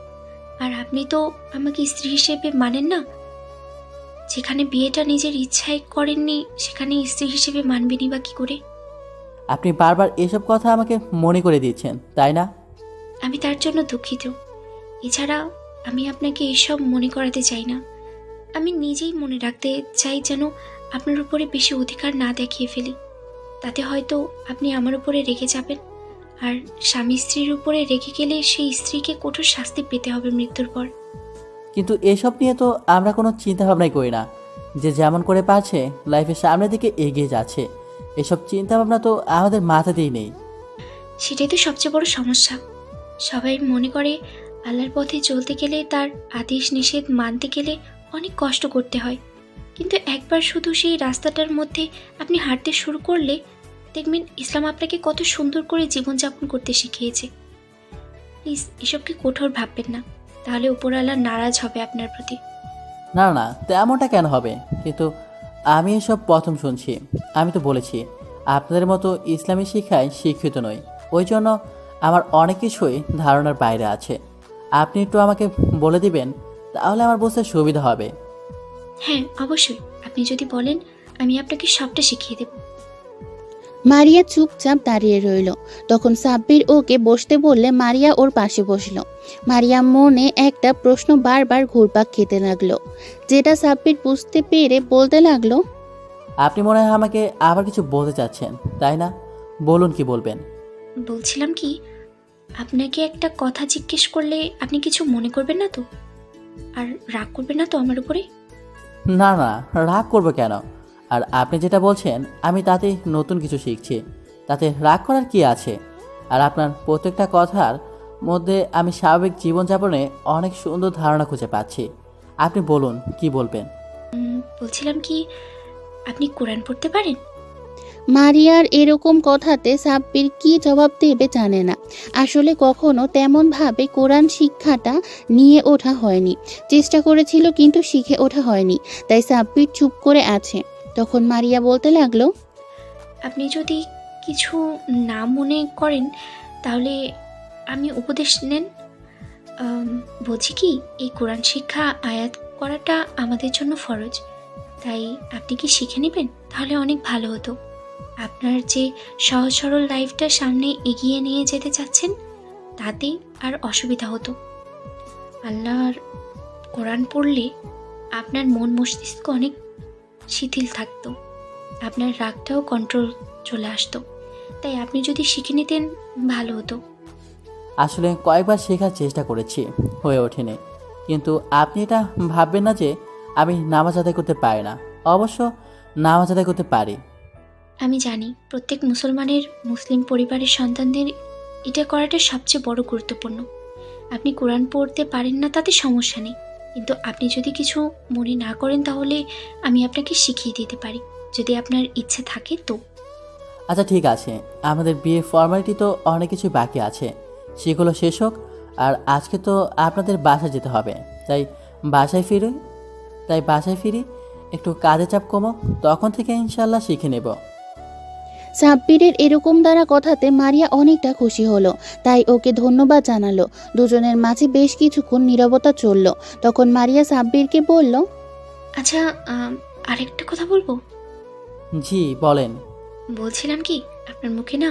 আর আপনি তো আমাকে স্ত্রী হিসেবে মানেন না। যেখানে বিয়েটা নিজের ইচ্ছায় করেননি সেখানে স্ত্রী হিসেবে মানবেনই বা কি করে? আপনি বারবার এসব কথা আমাকে মনে করে দিচ্ছেন, তাই না? আমি তার জন্য দুঃখিত। এছাড়া আমি আপনাকে এসব মনে করাতে চাই না। আমি নিজেই মনে রাখতে চাই যেন আপনার উপরে বেশি অধিকার না দেখিয়ে ফেলি। তাতে হয়তো আপনি আমার উপরে রেগে যাবেন, আর স্বামী স্ত্রীর উপরে রেগে গেলে সেই স্ত্রীকে কঠোর শাস্তি পেতে হবে মৃত্যুর পর। কিন্তু এসব নিয়ে তো আমরা কোনো চিন্তা ভাবনাই করি না। যে যেমন করে পারছে লাইফের সামনের দিকে এগিয়ে যাচ্ছে, এসব চিন্তা ভাবনা তো আমাদের মাথাতেই নেই। সেটাই তো সবচেয়ে বড় সমস্যা। সবাই মনে করে আল্লাহর পথে চলতে গেলে, তার আদেশ নিষেধ মানতে গেলে অনেক কষ্ট করতে হয়। কিন্তু একবার শুধু সেই রাস্তাটার মধ্যে আপনি হাঁটতে শুরু করলে দেখবেন ইসলাম আপনাকে কত সুন্দর করে জীবনযাপন করতে শিখিয়েছে। প্লিজ এসবকে কঠোর ভাববেন না, তাহলে উপরওয়ালা নারাজ হবে আপনার প্রতি। না না, তেমনটা কেন হবে? কিন্তু আমি এসব প্রথম শুনছি। আমি তো বলেছি আপনাদের মতো ইসলামী শিক্ষায় শিক্ষিত নই, ওই জন্য আমার অনেক কিছুই ধারণার বাইরে আছে। আপনি একটু আমাকে বলে দিবেন, তাহলে আমার বুঝতে সুবিধা হবে। হ্যাঁ, অবশ্যই, আপনি যদি বলেন আমি আপনাকে সবটা শিখিয়ে দেব। মারিয়া চুপচাপ দাঁড়িয়ে রইল। তখন সাব্বির ওকে বসতে বললে মারিয়া ওর পাশে বসলো। মারিয়া মনে একটা প্রশ্ন বারবার ঘুরপাক খেতে লাগলো, যেটা সাব্বির বুঝতে পেরে বলতে লাগলো, আপনি মনে হয় আমাকে আবার কিছু বলতে চাচ্ছেন, তাই না? বলুন, কি বলবেন? বলছিলাম কি, আপনাকে একটা কথা জিজ্ঞেস করলে আপনি কিছু মনে করবেন না তো? আর রাগ করবেন না তো আমার উপরে? না না, রাগ করবো কেন? আর আপনি যেটা বলছেন আমি তাতে নতুন কিছু শিখছি, তাতে রাগ করার কি আছে? আর আপনার প্রত্যেকটা কথার মধ্যে আমি স্বাভাবিক জীবনযাপনে অনেক সুন্দর ধারণা খুঁজে পাচ্ছি। আপনি বলুন, কি বলবেন? বলছিলাম কি, আপনি কোরআন পড়তে পারেন? মারিয়ার এরকম কথাতে সাব্বির কি জবাব দেবে জানে না। আসলে কখনো তেমনভাবে কোরআন শিক্ষাটা নিয়ে ওঠা হয়নি। চেষ্টা করেছিল কিন্তু শিখে ওঠা হয়নি, তাই সাব্বির চুপ করে আছে। তখন মারিয়া বলতে লাগলো, আপনি যদি কিছু না মনে করেন তাহলে আমি উপদেশ নেন। বলছি কি, এই কোরআন শিক্ষা আয়াত করাটা আমাদের জন্য ফরজ, তাই আপনি কি শিখে নেবেন তাহলে অনেক ভালো হতো। আপনার যে সহজ সরল লাইফটা সামনে এগিয়ে নিয়ে যেতে চাচ্ছেন, তাতে আর অসুবিধা হতো। আল্লাহর কোরআন পড়লে আপনার মন মস্তিষ্ক অনেক শিথিল থাকতো, আপনার রাগটাও কন্ট্রোল চলে আসতো। তাই আপনি যদি শিখে নিতেন ভালো হতো। আসলে কয়েকবার শেখার চেষ্টা করেছি, হয়ে ওঠেনি। কিন্তু আপনি এটা ভাববেন না যে আমি নামাজ আদায় করতে পারি না। অবশ্য নামাজ আদায় করতে পারি। আমি জানি প্রত্যেক মুসলমানের মুসলিম পরিবারের সন্তানদের এটা করাটা সবচেয়ে বড় গুরুত্বপূর্ণ। আপনি কোরআন পড়তে পারেন না তাতে সমস্যা নেই, কিন্তু আপনি যদি কিছু মনে না করেন তাহলে আমি আপনাকে শিখিয়ে দিতে পারি, যদি আপনার ইচ্ছে থাকে তো। আচ্ছা ঠিক আছে, আমাদের বিয়ে ফর্মালিটি তো অনেক কিছু বাকি আছে, সেগুলো শেষ হোক। আর আজকে তো আপনাদের বাসায় যেতে হবে, তাই বাসায় ফিরি, একটু কাজে চাপ কমো, তখন থেকে ইনশাল্লাহ শিখে নেব। সাব্বিরের এরকম দ্বারা কথাতে মারিয়া অনেকটা খুশি হলো, তাই ওকে ধন্যবাদ জানালো। দুজনের মাঝে বেশ কিছুক্ষণ নীরবতা চলল। তখন মারিয়া সাব্বিরকে বলল, আচ্ছা, আরেকটা কথা বলবো। জি বলেন। বলছিলাম কি, আপনার মুখে না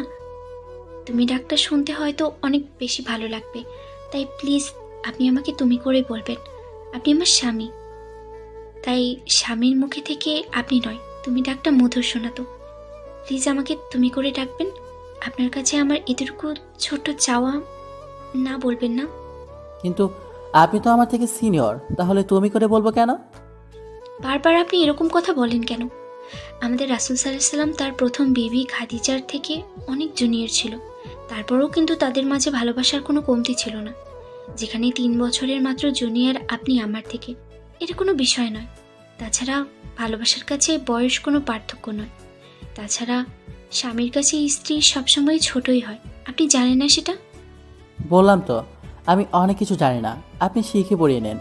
তুমি ডাকটা শুনতে হয়তো অনেক বেশি ভালো লাগবে, তাই প্লিজ আপনি আমাকে তুমি করে বলবেন। আপনি আমার স্বামী, তাই স্বামীর মুখে থেকে আপনি নয় তুমি ডাকটা মধুর শোনাতো। প্লিজ আমাকে তুমি করে ডাকবেন। আপনার কাছে আমার এতটুকু ছোট্ট চাওয়া, না বলবেন না? কিন্তু আপনি তো আমার থেকে সিনিয়র, তাহলে তুমি করে বলবো কেন? বারবার আপনি এরকম কথা বলেন কেন? আমাদের রাসূল সাল্লাল্লাহু আলাইহি সাল্লাম তার প্রথম বিবি খাদিজার থেকে অনেক জুনিয়র ছিল, তারপরেও কিন্তু তাদের মাঝে ভালোবাসার কোনো কমতি ছিল না। যেখানে 3 বছরের মাত্র জুনিয়র আপনি আমার থেকে, এটা কোনো বিষয় নয়। তাছাড়া ভালোবাসার কাছে বয়স কোনো পার্থক্য নয়। তাছাড়া স্বামীর কাছে স্ত্রী সবসময় ছোটই হয়, আপনি জানেন না সেটা? বললাম তো আমি অনেক কিছু জানি না, আপনি শিখে পড়িয়ে নেন।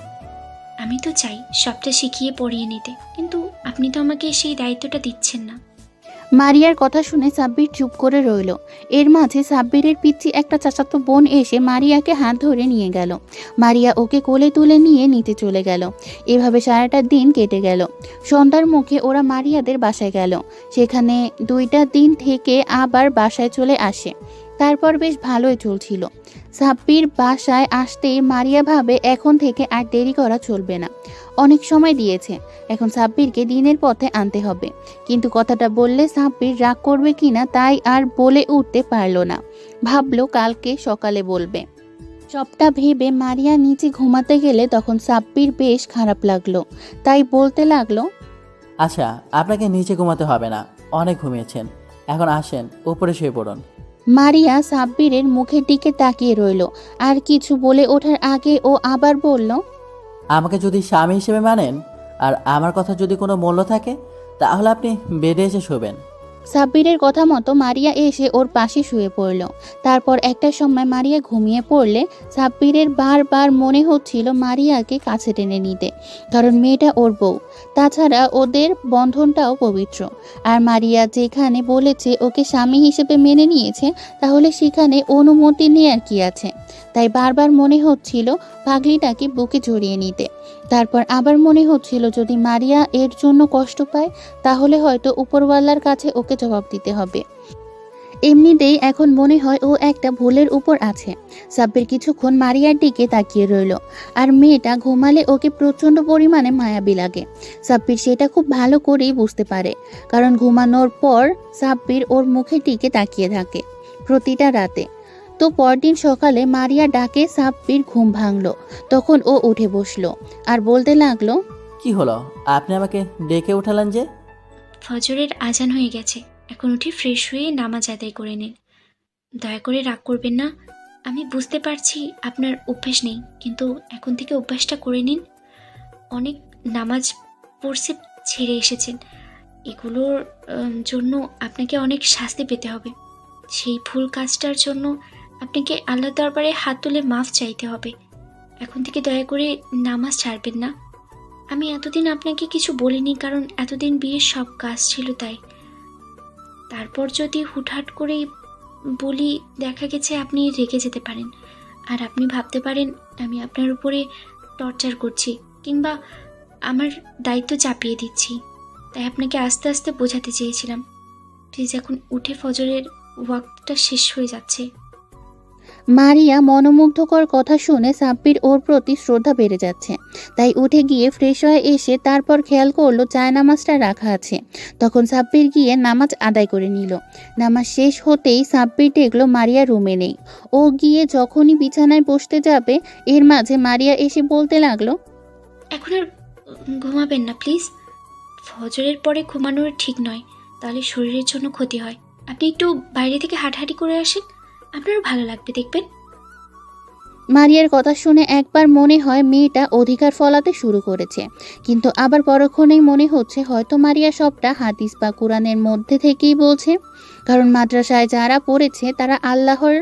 আমি তো চাই সবটা শিখিয়ে পড়িয়ে নিতে, কিন্তু আপনি তো আমাকে সেই দায়িত্বটা দিচ্ছেন না। মারিয়ার কথা শুনে সাব্বির চুপ করে রইল। এর মাঝে সাব্বিরের পিচ্চি একটা চাচাতো বোন এসে মারিয়াকে হাত ধরে নিয়ে গেল। মারিয়া ওকে কোলে তুলে নিয়ে নিতে চলে গেল। এভাবে সারাটা দিন কেটে গেল। সন্ধ্যার মুখে ওরা মারিয়াদের বাসায় গেল। সেখানে 2টা দিন থেকে আবার বাসায় চলে আসে। তারপর বেশ ভালোই চলছিল। সাব্বির বাসায় আসতেই মারিয়া ভাবে এখন থেকে আর দেরি করা চলবে না। অনেক সময় দিয়েছে, এখন সাব্বিরকে দিনের পথে আনতে হবে। কিন্তু কথাটা বললে সাব্বির রাগ করবে কিনা তাই আর বলে উঠতে পারল না। ভাবলো কালকে সকালে বলবে। সবটা ভেবে মারিয়া নিচে ঘুমাতে গেলে তখন সাব্বির বেশ খারাপ লাগলো, তাই বলতে লাগলো, আচ্ছা আপনাকে নিচে ঘুমাতে হবে না, অনেক ঘুমিয়েছেন, এখন আসেন উপরে শুয়ে পড়ুন। মারিয়া সাব্বিরের মুখের দিকে তাকিয়ে রইল। আর কিছু বলে ওঠার আগে ও আবার বলল, আমাকে যদি স্বামী হিসেবে মানেন আর আমার কথা যদি কোনো মূল্য থাকে তাহলে আপনি বেডে এসে শোবেন। সাব্বিরের কথা মতো মারিয়া এসে ওর পাশে শুয়ে পড়ল। তারপর একটা সময় মারিয়া ঘুমিয়ে পড়লে সাব্বিরের বারবার মনে হচ্ছিল মারিয়াকে কাছে টেনে নিতে, কারণ মেয়েটা ওর বউ। তাছাড়া ওদের বন্ধনটাও পবিত্র। আর মারিয়া যেখানে বলেছে ওকে স্বামী হিসেবে মেনে নিয়েছে, তাহলে সেখানে অনুমতি নেওয়ার কি আছে। তাই বারবার মনে হচ্ছিল পাগলিটাকে বুকে জড়িয়ে নিতে। তারপর আবার মনে হচ্ছিল যদি মারিয়া এর জন্য কষ্ট পায়, তাহলে হয়তো উপরওয়ালার কাছে ওকে জবাব দিতে হবে। এমনিতেই এখন মনে হয় ও একটা ভুলের উপর আছে। সাব্বির কিছুক্ষণ মারিয়ার দিকে তাকিয়ে রইল। আর মেয়েটা ঘুমালে ওকে প্রচণ্ড পরিমাণে মায়াবী লাগে। সাব্বির সেটা খুব ভালো করেই বুঝতে পারে, কারণ ঘুমানোর পর সাব্বির ওর মুখের দিকে তাকিয়ে থাকে প্রতিটা রাতে। তো পরদিন সকালে মারিয়া ডাকে সাব্বির ঘুম ভাঙল। তখন ও উঠে বসলো আর বলতে লাগলো, কি হলো, আপনি আমাকে ডেকে উঠালেন যে? ফজরের আজান হয়ে গেছে, এখন উঠে ফ্রেশ হয়ে নামাজ আদায় করে নিন। দয়া করে রাগ করবেন না, আমি বুঝতে পারছি আপনার অভ্যাস নেই, কিন্তু এখন থেকে অভ্যাসটা করে নিন। অনেক নামাজ পড়ছে ছেড়ে এসেছেন, এগুলোর জন্য আপনাকে অনেক শাস্তি পেতে হবে। সেই ভুল কাজটার জন্য আপনাকে আল্লাহ দরবারে হাত তুলে মাফ চাইতে হবে। এখন থেকে দয়া করে নামাজ ছাড়বেন না। আমি এতদিন আপনাকে কিছু বলিনি, কারণ এতদিন বিয়ের সব কাজ ছিল তাই। তারপর যদি হুটহাট করে বলি, দেখা গেছে আপনি রেগে যেতে পারেন, আর আপনি ভাবতে পারেন আমি আপনার উপরে টর্চার করছি কিংবা আমার দায়িত্ব চাপিয়ে দিচ্ছি। তাই আপনাকে আস্তে আস্তে বোঝাতে চেয়েছিলাম। প্লিজ এখন উঠে, ফজরের ওয়াক্তটা শেষ হয়ে যাচ্ছে। মারিয়া মনোমুগ্ধকর কথা শুনে সাব্বির ওর প্রতি শ্রদ্ধা বেড়ে যাচ্ছে। তাই উঠে গিয়ে ফ্রেশ হয়ে এসে তারপর খেয়াল করলো জায়নামাজটা রাখা আছে। তখন সাব্বির গিয়ে নামাজ আদায় করে নিল। নামাজ শেষ হতেই সাব্বির দেখলো মারিয়া রুমে নেই। ও গিয়ে যখনই বিছানায় বসতে যাবে, এর মাঝে মারিয়া এসে বলতে লাগলো, এখন আর ঘুমাবেন না প্লিজ। ফজরের পরে ঘুমানোর ঠিক নয়, তাহলে শরীরের জন্য ক্ষতি হয়। আপনি একটু বাইরে থেকে হাঁটাহাঁটি করে আসেন, আপনারও ভালো লাগবে দেখবেন। মারিয়ার কথা শুনে একবার মনে হয় মেয়েটা অধিকার ফলাতে শুরু করেছে, কিন্তু আবার পরক্ষণেই মনে হচ্ছে হয়তো মারিয়া সবটা হাদিস বা কোরআনের মধ্যে থেকেই বলছে। কারণ মাদ্রাসায় যারা পড়েছে তারা আল্লাহর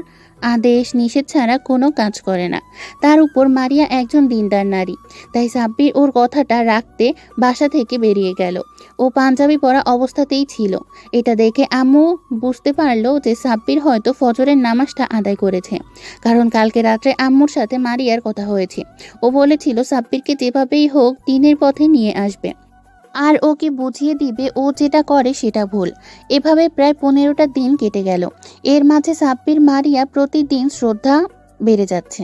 আদেশ নিষেধ ছাড়া কোনো কাজ করে না। তার উপর মারিয়া একজন দিনদার নারী, তাই সাব্বির ওর কথাটা রাখতে বাসা থেকে বেরিয়ে গেল। ও পাঞ্জাবি পরা অবস্থাতেই ছিল। এটা দেখে আম্মু বুঝতে পারলো যে সাব্বির হয়তো ফজরের নামাজটা আদায় করেছে, কারণ কালকে রাত্রে আম্মুর সাথে মারিয়ার কথা হয়েছে। ও বলেছিল সাব্বিরকে যেভাবেই হোক দিনের পথে নিয়ে আসবে আর ওকে বুঝিয়ে দিবে ও যেটা করে সেটা ভুল। এভাবে প্রায় 15টা দিন কেটে গেল। এর মাঝে সাব্বির মারিয়া প্রতিদিন শ্রদ্ধা বেড়ে যাচ্ছে,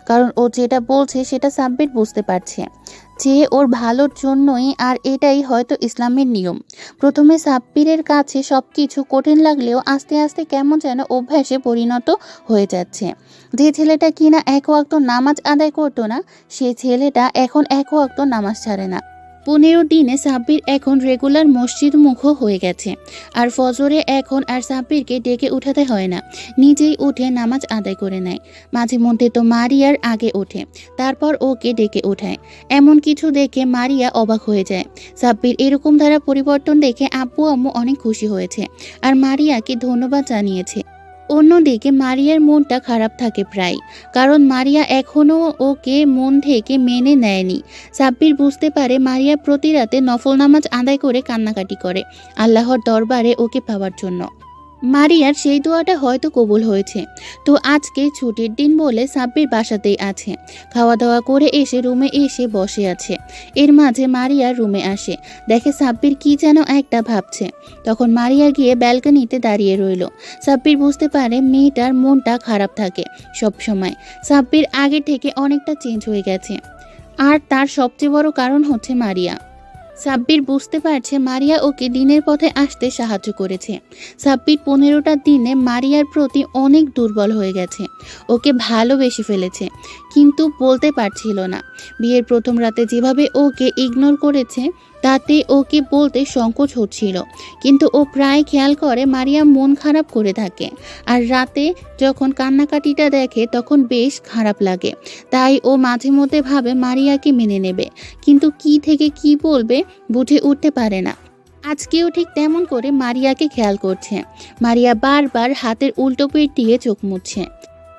কারণ ও যেটা বলছে সেটা সাব্বির বুঝতে পারছে যে ওর ভালোর জন্যই, আর এটাই হয়তো ইসলামের নিয়ম। প্রথমে সাব্বিরের কাছে সবকিছু কঠিন লাগলেও আস্তে আস্তে কেমন যেন অভ্যাসে পরিণত হয়ে যাচ্ছে। যে ছেলেটা কিনা এক ওয়াক্ত নামাজ আদায় করতো না, সে ছেলেটা এখন এক ওয়াক্ত নামাজ ছাড়ে না। 15 দিনে সাব্বির এখন রেগুলার মসজিদ মুখ হয়ে গেছে। আর ফজরে এখন আর সাব্বিরকে ডেকে উঠাতে হয় না, নিজেই উঠে নামাজ আদায় করে নেয়। মাঝে মধ্যে তো মারিয়ার আগে ওঠে, তারপর ওকে ডেকে ওঠায়। এমন কিছু দেখে মারিয়া অবাক হয়ে যায়। সাব্বির এরকম ধারা পরিবর্তন দেখে আব্বু আম্মু অনেক খুশি হয়েছে আর মারিয়াকে ধন্যবাদ জানিয়েছে। অন্যদিকে মারিয়ার মনটা খারাপ থাকে প্রায়, কারণ মারিয়া এখনও ওকে মন থেকে মেনে নেয়নি। সাব্বির বুঝতে পারে মারিয়া প্রতি রাতে নফল নামাজ আদায় করে কান্নাকাটি করে আল্লাহর দরবারে ওকে পাওয়ার জন্য। মারিয়ার সেই দোয়াটা হয়তো কবুল হয়েছে। তো আজকে ছুটির দিন বলে সাব্বির বাসাতেই আছে। খাওয়া দাওয়া করে এসে রুমে এসে বসে আছে। এর মাঝে মারিয়া রুমে আসে, দেখে সাব্বির কি যেন একটা ভাবছে। তখন মারিয়া গিয়ে ব্যালকনিতে দাঁড়িয়ে রইল। সাব্বির বুঝতে পারে মেয়েটার মনটা খারাপ থাকে সব সময়। সাব্বির আগে থেকে অনেকটা চেঞ্জ হয়ে গেছে, আর তার সবচেয়ে বড় কারণ হচ্ছে মারিয়া। সাব্বির বুঝতে পারছে মারিয়া ওকে দিনের পথে আসতে সাহায্য করেছে। সাব্বির 15টা দিনে মারিয়ার প্রতি অনেক দুর্বল হয়ে গেছে, ওকে ভালোবেসে ফেলেছে, কিন্তু বলতে পারছিল না। বিয়ের প্রথম রাতে যেভাবে ওকে ইগনোর করেছে তাতে ওকে বলতে সংকোচ হচ্ছিল, কিন্তু ও প্রায় খেয়াল করে মারিয়া মন খারাপ করে থাকে। আর রাতে যখন কান্নাকাটিটা দেখে তখন বেশ খারাপ লাগে। তাই ও মাঝে মধ্যে ভাবে মারিয়াকে মেনে নেবে, কিন্তু কি থেকে কি বলবে বুঝে উঠতে পারে না। আজকেও ঠিক তেমন করে মারিয়াকে খেয়াল করছে। মারিয়া বারবার হাতের উল্টো পিঠ দিয়ে চোখ মুছছে।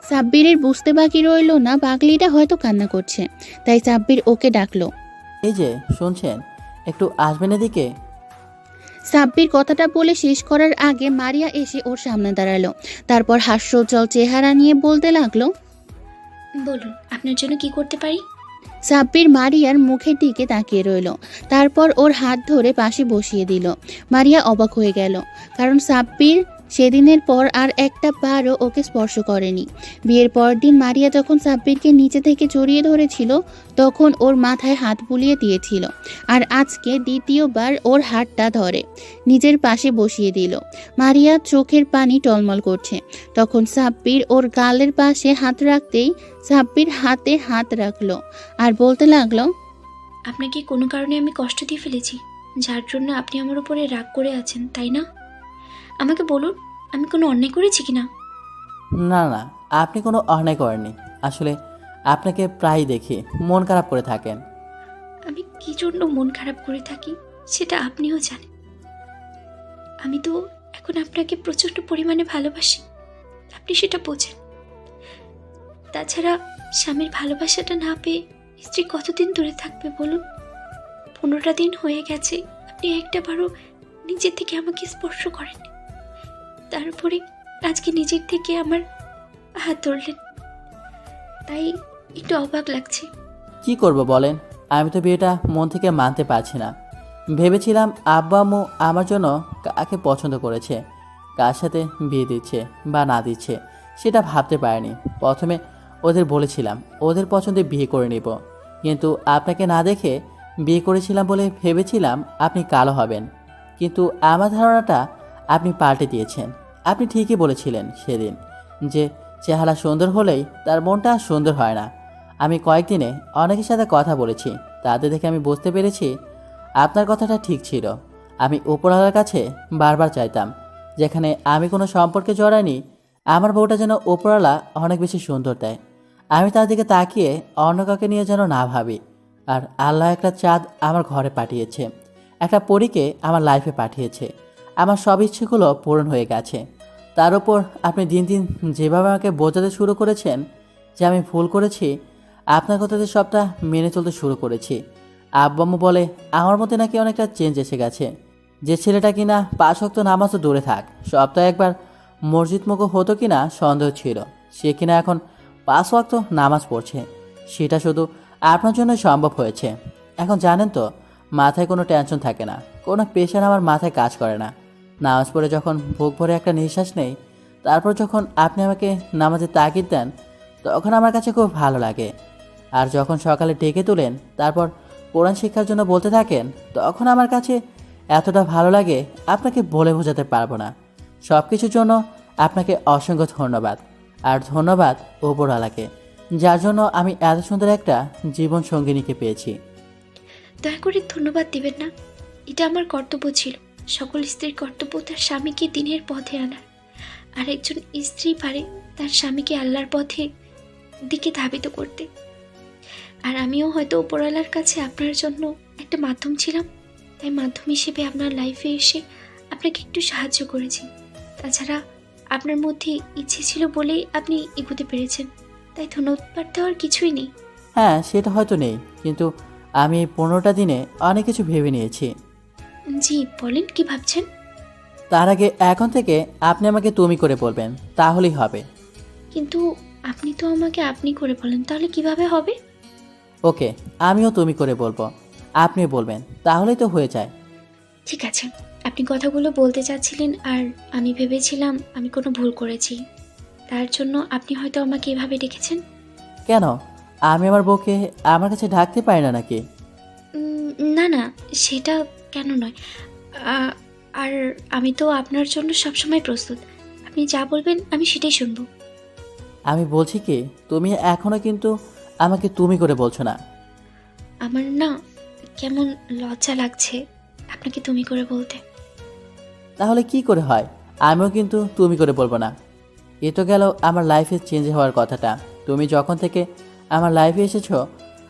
সাব্বিরের বুঝতে বাকি রইল না পাগলিটা হয়তো কান্না করছে, তাই সাব্বির ওকে ডাকলো। এই যে শুনছেন, একটু আসবেন এদিকে। সাব্বির কথাটা বলে শেষ করার আগে মারিয়া এসে ওর সামনে দাঁড়ালো। তারপর হাস্যোজ্জ্বল চেহারা নিয়ে বলতে লাগলো, বলুন আপনার জন্য কি করতে পারি? সাব্বির মারিয়ার মুখের দিকে তাকিয়ে রইল, তারপর ওর হাত ধরে পাশে বসিয়ে দিল। মারিয়া অবাক হয়ে গেল, কারণ সাব্বির সেদিনের পর আর একটা বারও ওকে স্পর্শ করেনি। বিয়ের পর দিন মারিয়া যখন সাব্বিরকে নিচে থেকে জড়িয়ে ধরেছিল তখন ওর মাথায় হাত বুলিয়ে দিয়েছিল, আর আজকে দ্বিতীয়বার ওর হাতটা ধরে নিজের পাশে বসিয়ে দিল। মারিয়া চোখের পানি টলমল করছে। তখন সাব্বির ওর গালের পাশে হাত রাখতেই সাব্বির হাতে হাত রাখলো আর বলতে লাগলো, আপনাকে কোনো কারণে আমি কষ্ট দিয়ে ফেলেছি, যার জন্য আপনি আমার উপরে রাগ করে আছেন, তাই না? আমাকে বলুন, আমি কোনো অন্যায় করেছি কিনা? না না, আপনি কোনো অন্যায় করেননি। আসলে আপনাকে প্রায়ই দেখি মন খারাপ করে থাকেন। আমি কি জন্য মন খারাপ করে থাকি সেটা আপনিও জানেন। আমি তো এখন আপনাকে প্রচণ্ড পরিমাণে ভালোবাসি, আপনি সেটা বোঝেন। তাছাড়া স্বামীর ভালোবাসাটা না পেয়ে স্ত্রী কতদিন দূরে থাকবে বলুন? 15টা দিন হয়ে গেছে আপনি একটাবারও নিজের থেকে আমাকে স্পর্শ করেননি, তারপরে আজকে নিজের থেকে আমার হাত ধরলেন, তাই একটু অবাক লাগছে। কি করব বলেন, আমি তো বিয়েটা মন থেকে মানতে পারছি না। ভেবেছিলাম আব্বা আম্মু আমার জন্য কাকে পছন্দ করেছে, কার সাথে বিয়ে দিচ্ছে বা না দিচ্ছে সেটা ভাবতে পারিনি। প্রথমে ওদের বলেছিলাম ওদের পছন্দে বিয়ে করে নেব, কিন্তু আপনাকে না দেখে বিয়ে করেছিলাম বলে ভেবেছিলাম আপনি কালো হবেন, কিন্তু আমার ধারণাটা আপনি পাল্টে দিয়েছেন। আপনি ঠিকই বলেছিলেন সেদিন যে চেহারা সুন্দর হলেই তার মনটা সুন্দর হয় না। আমি কয়েকদিনে অনেকের সাথে কথা বলেছি, তাদের দেখে আমি বুঝতে পেরেছি আপনার কথাটা ঠিক ছিল। আমি উপরওয়ালার কাছে বারবার চাইতাম যেখানে আমি কোনো সম্পর্কে জড়াইনি আমার বউটা যেন উপরওয়ালা অনেক বেশি সুন্দর দেয়। আমি তার দিকে তাকিয়ে অন্য কাউকে নিয়ে যেন না ভাবি। আর আল্লাহ একটা চাঁদ আমার ঘরে পাঠিয়েছে, একটা পরীকে আমার লাইফে পাঠিয়েছে। আমার সব ইচ্ছেগুলো পূরণ হয়ে গেছে। তার উপর আপনি দিন দিন যেভাবে আমাকে বোঝাতে শুরু করেছেন যে আমি ভুল করেছি, আপনার কথাতে সবটা মেনে চলতে শুরু করেছি। আব্বু আম্মু বলে আমার মধ্যে নাকি অনেকটা চেঞ্জ এসে গেছে। যে ছেলেটা কিনা 5 ওয়াক্ত নামাজও দূরে থাক, সপ্তাহে একবার মসজিদ মুখো হতো কিনা সন্দেহ ছিল, সে কিনা এখন 5 ওয়াক্ত নামাজ পড়ছে। সেটা শুধু আপনার জন্য সম্ভব হয়েছে। এখন জানেন তো, মাথায় কোনো টেনশন থাকে না, কোনো প্রেশার আমার মাথায় কাজ করে না। নামাজ পড়ে যখন বুক ভরে একটা নিঃশ্বাস নেই, তারপর যখন আপনি আমাকে নামাজে তাগিদ দেন, তখন আমার কাছে খুব ভালো লাগে। আর যখন সকালে ডেকে তোলেন, তারপর কোরআন শিক্ষার জন্য বলতে থাকেন, তখন আমার কাছে এতটা ভালো লাগে আপনাকে বলে বোঝাতে পারবো না। সব কিছুর জন্য আপনাকে অসংখ্য ধন্যবাদ। আর ধন্যবাদ ওপরওয়ালাকে, যার জন্য আমি এত সুন্দর একটা জীবন সঙ্গিনীকে পেয়েছি। দয়া করে ধন্যবাদ দিবেন না। এটা আমার কর্তব্য ছিল। সকল স্ত্রীর কর্তব্য তার স্বামীকে দিনের পথে আনার। আর একজন স্ত্রী পারে তার স্বামীকে আল্লাহর পথে দিকে ধাবিত করতে। আর আমিও হয়তো উপরওয়ালার কাছে আপনার জন্য একটা মাধ্যম ছিলাম, তাই মাধ্যম হিসেবে আপনার লাইফে এসে আপনাকে একটু সাহায্য করেছি। তাছাড়া আপনার মধ্যে ইচ্ছে ছিল বলেই আপনি এগোতে পেরেছেন, তাই ধন্যবাদ দেওয়ার কিছুই নেই। হ্যাঁ, সেটা হয়তো নেই, কিন্তু আমি এই 15টা দিনে অনেক কিছু ভেবে নিয়েছি। জি বলেন, কি ভাবছেন? তার আগে এখন থেকে আপনি আমাকে তুমি করে বলবেন, তাহলেই হবে। কিন্তু আপনি তো আমাকে আপনি করে বলেন, তাহলে কিভাবে হবে? ওকে, আমিও তুমি করে বলবো, আপনি বলবেন, তাহলেই তো হয়ে যায়। ঠিক আছে, আপনি কথাগুলো বলতে চাচ্ছিলেন আর আমি ভেবেছিলাম আমি কোনো ভুল করেছি, তার জন্য আপনি হয়তো আমাকে এভাবে ডেকেছেন। কেন, আমি আমার বউকে আমার কাছে ঢাকতে পারি না নাকি? না না, সেটা কেন নয়। আ- আর আমি তো আপনার জন্য সবসময় প্রস্তুত। আপনি যা বলবেন আমি সেটাই শুনবো। আমি বলছি কি, তুমি এখনো কিন্তু আমাকে তুমি করে বলছো না। আমার না কেমন লজ্জা লাগছে আপনাকে তুমি করে বলতে। তাহলে কি করে হয়? আমিও কিন্তু তুমি করে বলবো না। এ তো গেল আমার লাইফে চেঞ্জ হওয়ার কথাটা। তুমি যখন থেকে আমার লাইফে এসেছো,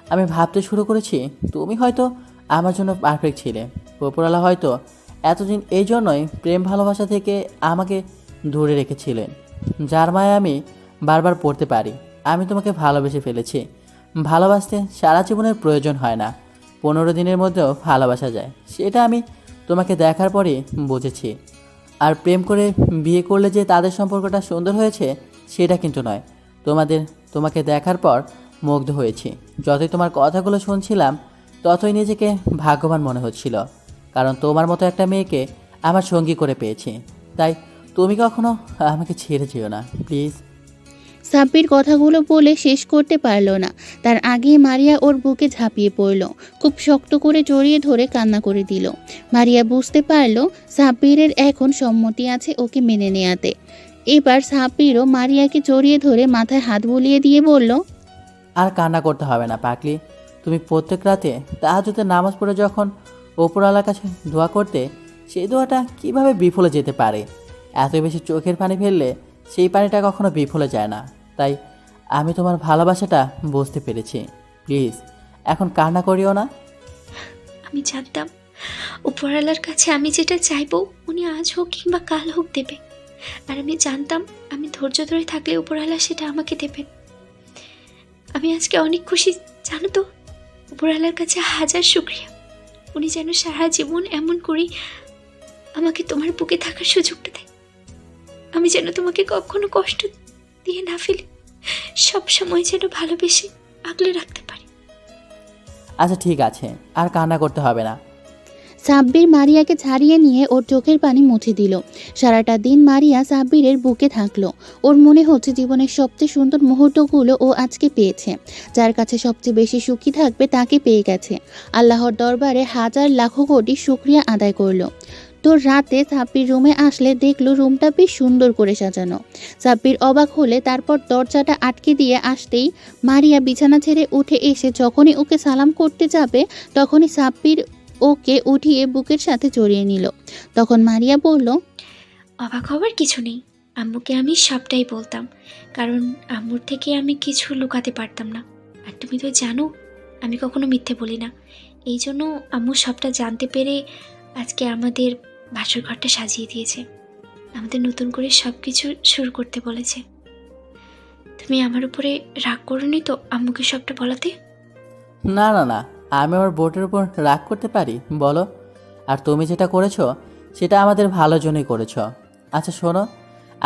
আমি ভাবতে শুরু করেছি তুমি হয়তো আমার জন্য পারফেক্ট ছিলে। উপরওয়ালা হয়তো এতদিন এই জন্যই প্রেম ভালোবাসা থেকে আমাকে দূরে রেখেছিলেন, যার মায় আমি বারবার পড়তে পারি। আমি তোমাকে ভালোবেসে ফেলেছি। ভালোবাসতে সারা জীবনের প্রয়োজন হয় না, 15 দিনের মধ্যেও ভালোবাসা যায়। সেটা আমি তোমাকে দেখার পরই বুঝেছি। আর প্রেম করে বিয়ে করলে যে তাদের সম্পর্কটা সুন্দর হয়েছে, সেটা কিন্তু নয়। তোমাকে দেখার পর মুগ্ধ হয়েছি। যতই তোমার কথাগুলো শুনছিলাম, ততই নিজেকে ভাগ্যবান মনে হচ্ছিল, কারণ তোমার মতো একটা মেয়েকে আমার সঙ্গী করে পেয়েছি। তাই তুমি কখনো আমাকে ছেড়ে যেও না, প্লিজ। সাব্বির কথাগুলো বলে শেষ করতে পারল না, তার আগেই মারিয়া ওর বুকে ঝাঁপিয়ে পড়ল, খুব শক্ত করে জড়িয়ে ধরে কান্না করে দিল। মারিয়া বুঝতে পারল সাব্বিরের এখন সম্মতি আছে ওকে মেনে নেয়াতে। এবার সাব্বিরও মারিয়াকে জড়িয়ে ধরে মাথায় হাত বুলিয়ে দিয়ে বলল, আর কান্না করতে হবে না পাগলি। তুমি প্রত্যেক রাতে তাহাজ্জুদের নামাজ পড়ে যখন ওপরওয়ালার কাছে দোয়া করতে, সেই দোয়াটা কিভাবে বিফলে যেতে পারে? এত বেশি চোখের পানি ফেললে সেই পানিটা কখনো বিফলে যায় না। তাই আমি তোমার ভালোবাসাটা বুঝতে পেরেছি। প্লিজ এখন কান্না করিও না। আমি জানতাম উপরওয়ালার কাছে আমি যেটা চাইবো উনি আজ হোক কিংবা কাল হোক দেবে। আর আমি জানতাম আমি ধৈর্য ধরে থাকলে উপরওয়ালা সেটা আমাকে দেবে। আমি আজকে অনেক খুশি, জানো তো। উপরওয়ালার কাছে হাজার শুকরিয়া। উনি যেন সারা জীবন এমন করেই আমাকে তোমার বুকে থাকার সুযোগটা দেয়। আমি যেন তোমাকে কখনো কষ্ট দিয়ে না ফেলি, সব সময় যেন ভালোবেসে আগলে রাখতে পারি। আচ্ছা ঠিক আছে, আর কান্না করতে হবে না। সাব্বির মারিয়াকে ছাড়িয়ে নিয়ে ওর চোখের পানি মুছে দিল। সারাটা দিন মারিয়া সাব্বিরের বুকে থাকলো। ওর মনে হচ্ছে জীবনের সবচেয়ে সুন্দর মুহূর্তগুলো ও আজকে পেয়েছে। যার কাছে সবচেয়ে বেশি সুখী থাকবে তাকে পেয়ে গেছে। আল্লাহর দরবারে হাজার লাখো কোটি শুকরিয়া আদায় করলো। তো রাতে সাব্বির রুমে আসলে দেখলো রুমটা বেশ সুন্দর করে সাজানো। সাব্বির অবাক হলে তারপর দরজাটা আটকে দিয়ে আসতেই মারিয়া বিছানা ছেড়ে উঠে এসে যখনই ওকে সালাম করতে যাবে, তখনই সাব্বির ওকে উঠিয়ে বুকের সাথে জড়িয়ে নিল। তখন মারিয়া বলল, অবাক হবার কিছু নেই। আম্মুকে আমি সবটাই বলতাম, কারণ আম্মুর থেকে আমি কিছু লুকাতে পারতাম না। আর তুমি তো জানো আমি কখনো মিথ্যে বলি না। এই জন্য আম্মু সবটা জানতে পেরে আজকে আমাদের বাসর ঘরটা সাজিয়ে দিয়েছে। আমাদের নতুন করে সব কিছু শুরু করতে বলেছে। তুমি আমার উপরে রাগ করোনি তো আম্মুকে সবটা বলাতে? না না না, আমি আমার বোটের উপর রাগ করতে পারি বলো? আর তুমি যেটা করেছো সেটা আমাদের ভালোর জন্যই করেছো। আচ্ছা শোনো,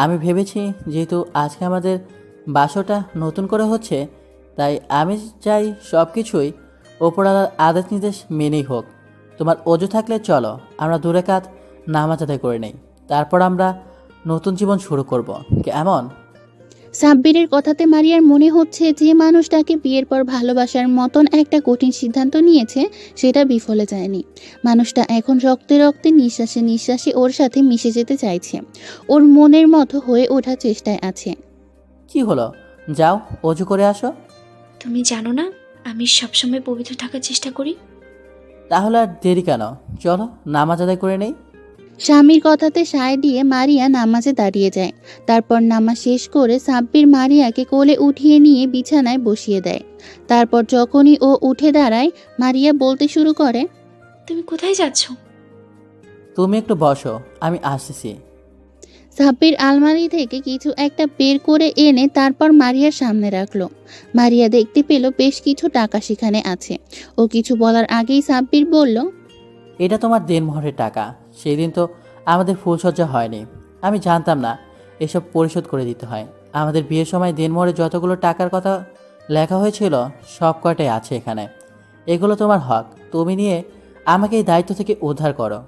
আমি ভেবেছি যেহেতু আজকে আমাদের বাসটা নতুন করে হচ্ছে, তাই আমি চাই সব কিছুই ওপরওয়ালার আদেশ নির্দেশ মেনেই হোক। তোমার অজু থাকলে চলো আমরা দূরে কাত নামাজ আদায় করে নেই, তারপর আমরা নতুন জীবন শুরু করব, কেমন? সাব্বিরের কথাতে মারিয়ার মনে হচ্ছে যে মানুষটাকে বিয়ের পর ভালোবাসার মতন একটা কঠিন সিদ্ধান্ত নিয়েছে সেটা বিফলে যায়নি। মানুষটা এখন রক্তে রক্তে নিঃশ্বাসে নিঃশ্বাসে ওর সাথে মিশে যেতে চাইছে, ওর মনের মতো হয়ে ওঠার চেষ্টায় আছে। কি হলো, যাও অজু করে আসো। তুমি জানো না আমি সবসময় পবিত্র থাকার চেষ্টা করি। তাহলে আর দেরি কেন, চলো নামাজ আদায় করে নেই। স্বামীর কথাতে সায় দিয়ে মারিয়া নামাজে দাঁড়িয়ে যায়। তারপর নামাজ শেষ করে সাব্বির মারিয়াকে কোলে উঠিয়ে নিয়ে বিছানায় বসিয়ে দেয়। তারপর যখনই ও উঠে দাঁড়ায়, মারিয়া বলতে শুরু করে, তুমি কোথায় যাচ্ছ? তুমি একটু বসো, আমি আসতেছি। সাব্বির আলমারি থেকে কিছু একটা বের করে এনে তারপর মারিয়ার সামনে রাখলো। মারিয়া দেখতে পেল বেশ কিছু টাকা সেখানে আছে। ও কিছু বলার আগেই সাব্বির বলল, এটা তোমার দেনমোহরের টাকা। সেদিন তো আমাদের ফুলসজ্জা হয়নি, আমি জানতাম না এসব পরিশোধ করে দিতে হয়। আমাদের বিয়ের সময় দেনমোহরে যতগুলো টাকার কথা লেখা হয়েছিল সব কয়টাই আছে এখানে। এগুলো তোমার হক, তুমি নিয়ে আমাকে এই দায়িত্ব থেকে উদ্ধার করো।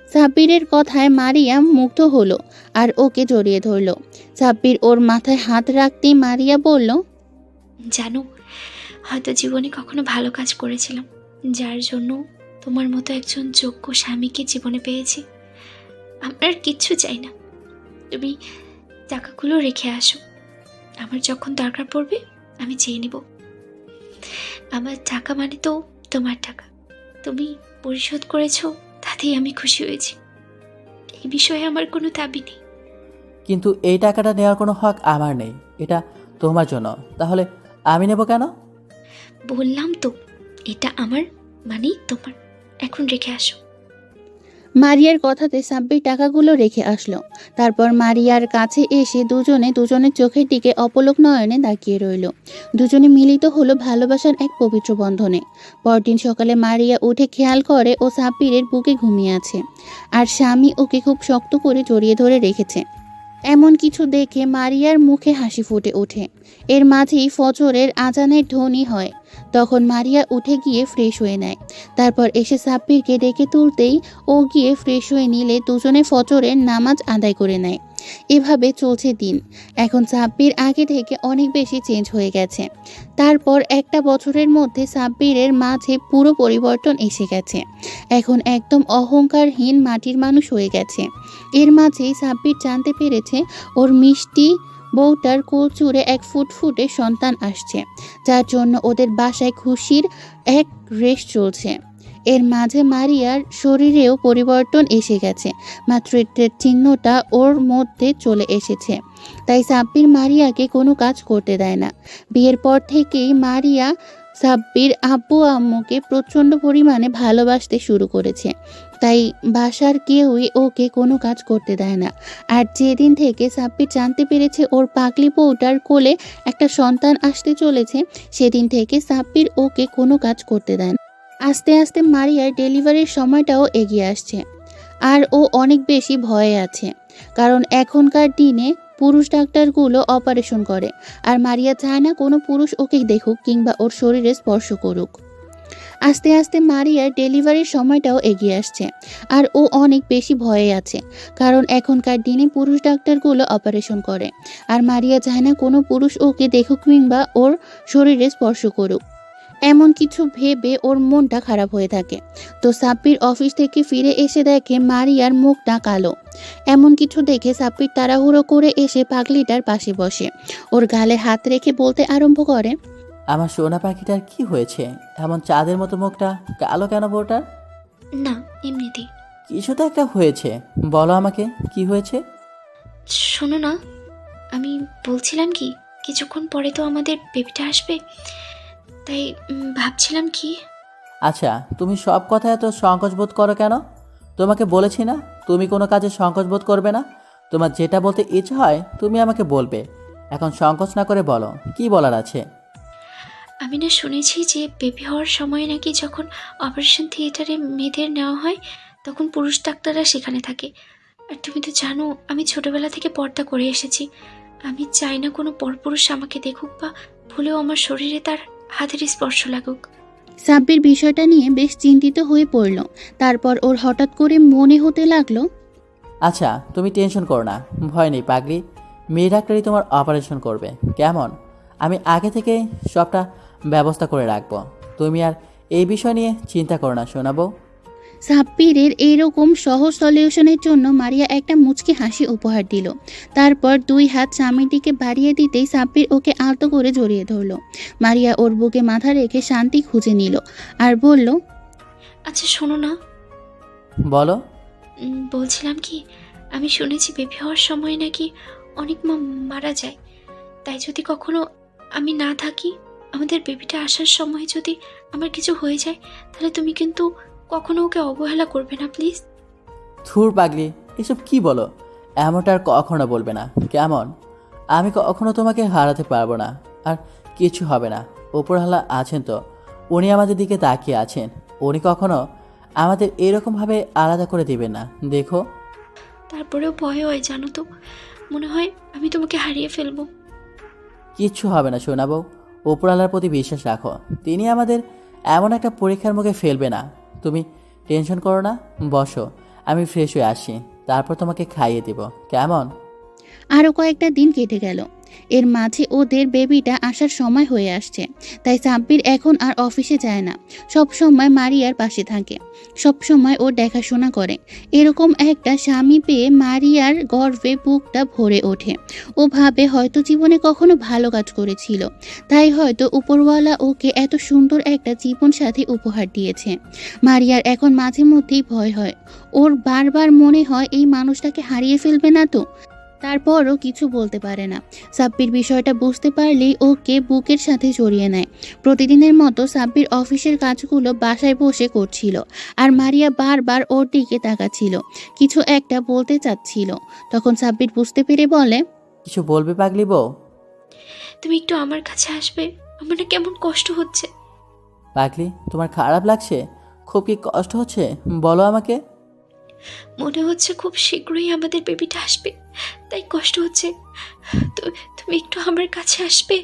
সাব্বিরের কথায় মারিয়া মুগ্ধ হলো আর ওকে জড়িয়ে ধরল। সাব্বির ওর মাথায় হাত রাখতেই মারিয়া বলল, জানো, হয়তো জীবনে কখনো ভালো কাজ করেছিলাম, যার জন্য তোমার মতো একজন যোগ্য স্বামীকে জীবনে পেয়েছি। আমার আর কিচ্ছু চাই না। তুমি টাকাগুলো রেখে আসো, আমার যখন দরকার পড়বে আমি চেয়ে নিব। আমার টাকা মানে তো তোমার টাকা, তুমি পরিশোধ করেছো, তাতেই আমি খুশি হয়েছি। এই বিষয়ে আমার কোনো দাবি নেই। কিন্তু এই টাকাটা নেওয়ার কোনো হক আমার নেই, এটা তোমার জন্য। তাহলে আমি নেব কেন? বললাম তো, এটা আমার মানেই তোমার। এখন রেখে আসো। মারিয়ার কথাতে সাব্বির টাকাগুলো রেখে আসলো। তারপর মারিয়ার কাছে এসে দুজনে দুজনের চোখের দিকে অপলক নয়নে তাকিয়ে রইল। দুজনে মিলিত হলো ভালোবাসার এক পবিত্র বন্ধনে। পরদিন সকালে মারিয়া উঠে খেয়াল করে ও সাব্বিরের বুকে ঘুমিয়ে আছে, আর স্বামী ওকে খুব শক্ত করে জড়িয়ে ধরে রেখেছে। এমন কিছু দেখে মারিয়ার মুখে হাসি ফুটে ওঠে। এর মাঝেই ফজরের আজানের ধ্বনি হয়। তখন মারিয়া উঠে গিয়ে ফ্রেশ হয়ে নেয়। তারপর এসে সাব্বিরকে ডেকে তুলতেই ও গিয়ে ফ্রেশ হয়ে নিলে দুজনে ফজরের নামাজ আদায় করে নেয়। এভাবে চলছে দিন। এখন সাব্বির আগে থেকে অনেক বেশি চেঞ্জ হয়ে গেছে। তারপর একটা বছরের মধ্যে সাব্বিরের মাঝে পুরো পরিবর্তন এসে গেছে। এখন একদম অহংকারহীন মাটির মানুষ হয়ে গেছে। এর মাঝেই সাব্বির জানতে পেরেছে ওর মিষ্টি বউটার কোলচুরে এক ফুটফুটে সন্তান আসছে, যার জন্য ওদের বাসায় খুশির এক রেশ চলছে। এর মাঝে মারিয়ার শরীরেও পরিবর্তন এসে গেছে, মাতৃত্বের চিহ্নটা ওর মধ্যে চলে এসেছে। তাই সাব্বির মারিয়াকে কোনো কাজ করতে দেয় না। বিয়ের পর থেকেই মারিয়া সাব্বির আব্বু আম্মুকে প্রচণ্ড পরিমাণে ভালোবাসতে শুরু করেছে। তাই বাসার কেউই ওকে কোনো কাজ করতে দেয় না। আর যেদিন থেকে সাব্বির জানতে পেরেছে ওর পাগলি বউটার কোলে একটা সন্তান আসতে চলেছে, সেদিন থেকে সাব্বির ওকে কোনো কাজ করতে দেয় না। আস্তে আস্তে মারিয়ার ডেলিভারির সময়টাও এগিয়ে আসছে, আর ও অনেক বেশি ভয়ে আছে। কারণ এখনকার দিনে পুরুষ ডাক্তারগুলো অপারেশন করে, আর মারিয়া চায় না কোনো পুরুষ ওকে দেখুক কিংবা ওর শরীরে স্পর্শ করুক। আস্তে আস্তে মারিয়ার ডেলিভারির সময়টাও এগিয়ে আসছে, আর ও অনেক বেশি ভয়ে আছে। কারণ এখনকার দিনে পুরুষ ডাক্তারগুলো অপারেশন করে, আর মারিয়া চায় না কোনো পুরুষ ওকে দেখুক কিংবা ওর শরীরে স্পর্শ করুক। এমন কিছু ভেবে ওর মনটা খারাপ হয়ে থাকে। তো সাব্বির অফিস থেকে ফিরে এসে দেখে মারিয়ার মুখটা কালো। এমন কিছু দেখে সাব্বির তাড়াহুড়ো করে এসে পাগলিটার পাশে বসে, ওর গালে হাত রেখে বলতে আরম্ভ করে, আমার সোনা পাখিটার কি হয়েছে? এমন চাঁদের মতো মুখটা কালো কেন বউটার? না, এমনিতেই। কিছু তো একটা হয়েছে, বলো আমাকে কি হয়েছে। শোনো না, আমি বলছিলাম কি, কিছুক্ষণ পরে তো আমাদের বেবিটা আসবে, তাই ভাবছিলাম কি। আচ্ছা, তুমি সব কথা এত সংকোচ বোধ করো কেন? তোমাকে বলেছি না তুমি কোনো কাজে সংকোচ বোধ করবে না। তোমার যেটা বলতে ইচ্ছে হয় তুমি আমাকে বলবে। এখন সংকোচ না করে বলো কি বলার আছে। আমি না শুনেছি যে বেবি হওয়ার সময় নাকি যখন অপারেশন থিয়েটারে মেয়েদের নেওয়া হয় তখন পুরুষ ডাক্তাররা সেখানে থাকে। আর তুমি তো জানো আমি ছোটবেলা থেকে পর্দা করে এসেছি। আমি চাই না কোনো পরপুরুষ আমাকে দেখুক বা ভুলেও আমার শরীরে তার হাতের স্পর্শ লাগুক। সাব্বির বিষয়টা নিয়ে বেশ চিন্তিত হয়ে পড়ল। তারপর ওর হঠাৎ করে মনে হতে লাগলো, আচ্ছা তুমি টেনশন করো না, ভয় নেই পাগলি। মেয়ে ডাক্তারই তোমার অপারেশন করবে, কেমন? আমি আগে থেকে সবটা ব্যবস্থা করে রাখবো। তুমি আর এই বিষয় নিয়ে চিন্তা করো না শোনাবো। সাব্বিরের এরকম সহজ সলিউশনের জন্য মারিয়া একটা মুচকি হাসি উপহার দিল। তারপর 2 হাত স্বামীর দিকে বাড়িয়ে দিতেই সাব্বির ওকে আলতো করে জড়িয়ে ধরল। মারিয়া ওর বুকে মাথা রেখে শান্তি খুঁজে নিল আর বলল, আচ্ছা শোনো না, বলো। বলছিলাম কি, আমি শুনেছি বেবি হওয়ার সময় নাকি অনেক মা মারা যায়। তাই যদি কখনো আমি না থাকি, আমাদের বেবিটা আসার সময় যদি আমার কিছু হয়ে যায়, তাহলে তুমি কিন্তু কখনো ওকে অবহেলা করবে না প্লিজ। থুর পাগলি, এসব কি বলো? এমনটা আর কখনো বলবে না, কেমন? আমি কখনো তোমাকে হারাতে পারবো না। আর কিছু হবে না, ওপরওয়ালা আছেন তো, উনি আমাদের দিকে তাকিয়ে আছেন। উনি কখনো আমাদের এরকমভাবে আলাদা করে দিবেন না, দেখো। তারপরেও ভয় হয় জানো তো, মনে হয় আমি তোমাকে হারিয়ে ফেলবো। কিচ্ছু হবে না শোনাবো। ওপরওয়ালার প্রতি বিশ্বাস রাখো, তিনি আমাদের এমন একটা পরীক্ষার মুখে ফেলবে না। তুমি টেনশন করো না, বসো, আমি ফ্রেশ হয়ে আসি, তারপর তোমাকে খাইয়ে দিব, কেমন? আরও কয়েকটা দিন কেটে গেল। এর মাঝে ওদের বেবিটা আসার সময় হয়ে আসছে। তাই সাব্বির এখন আর অফিসে যায় না, সব সময় মারিয়ার পাশে থাকে, সব সময় ওর দেখাশোনা করে। এরকম একটা স্বামী পেয়ে মারিয়ার গর্বে বুকটা ভরে ওঠে। ও ভাবে হয়তো জীবনে কখনো ভালো কাজ করেছিল, তাই হয়তো উপরওয়ালা ওকে এত সুন্দর একটা জীবন সাথী উপহার দিয়েছে। মারিয়ার এখন মাঝে মধ্যেই ভয় হয়। ওর বারবার মনে হয় এই মানুষটাকে হারিয়ে ফেলবে না তো। তারপরও কিছু বলতে পারে না। সাব্বির বিষয়টা বুঝতে পারলেই ওকে বুকের সাথে জড়িয়ে নেয়। প্রতিদিনের মতো সাব্বির অফিসের কাজগুলো বাসায় বসে করছিল, আর মারিয়া বারবার ওর দিকে তাকাচ্ছিল, কিছু একটা বলতে চাচ্ছিল। তখন সাব্বির বুঝতে পেরে বলে, কিছু বলবে পাগলি বউ? তুমি একটু আমার কাছে আসবে, আমার না কেমন কষ্ট হচ্ছে। পাগলি, তোমার খারাপ লাগছে? খুব কি কষ্ট হচ্ছে বলো আমাকে। মনে হচ্ছে খুব শীঘ্রই আমাদের বেবিটা আসবে, তাই কষ্ট হচ্ছে। তুমি একটু আমার কাছে আসবে।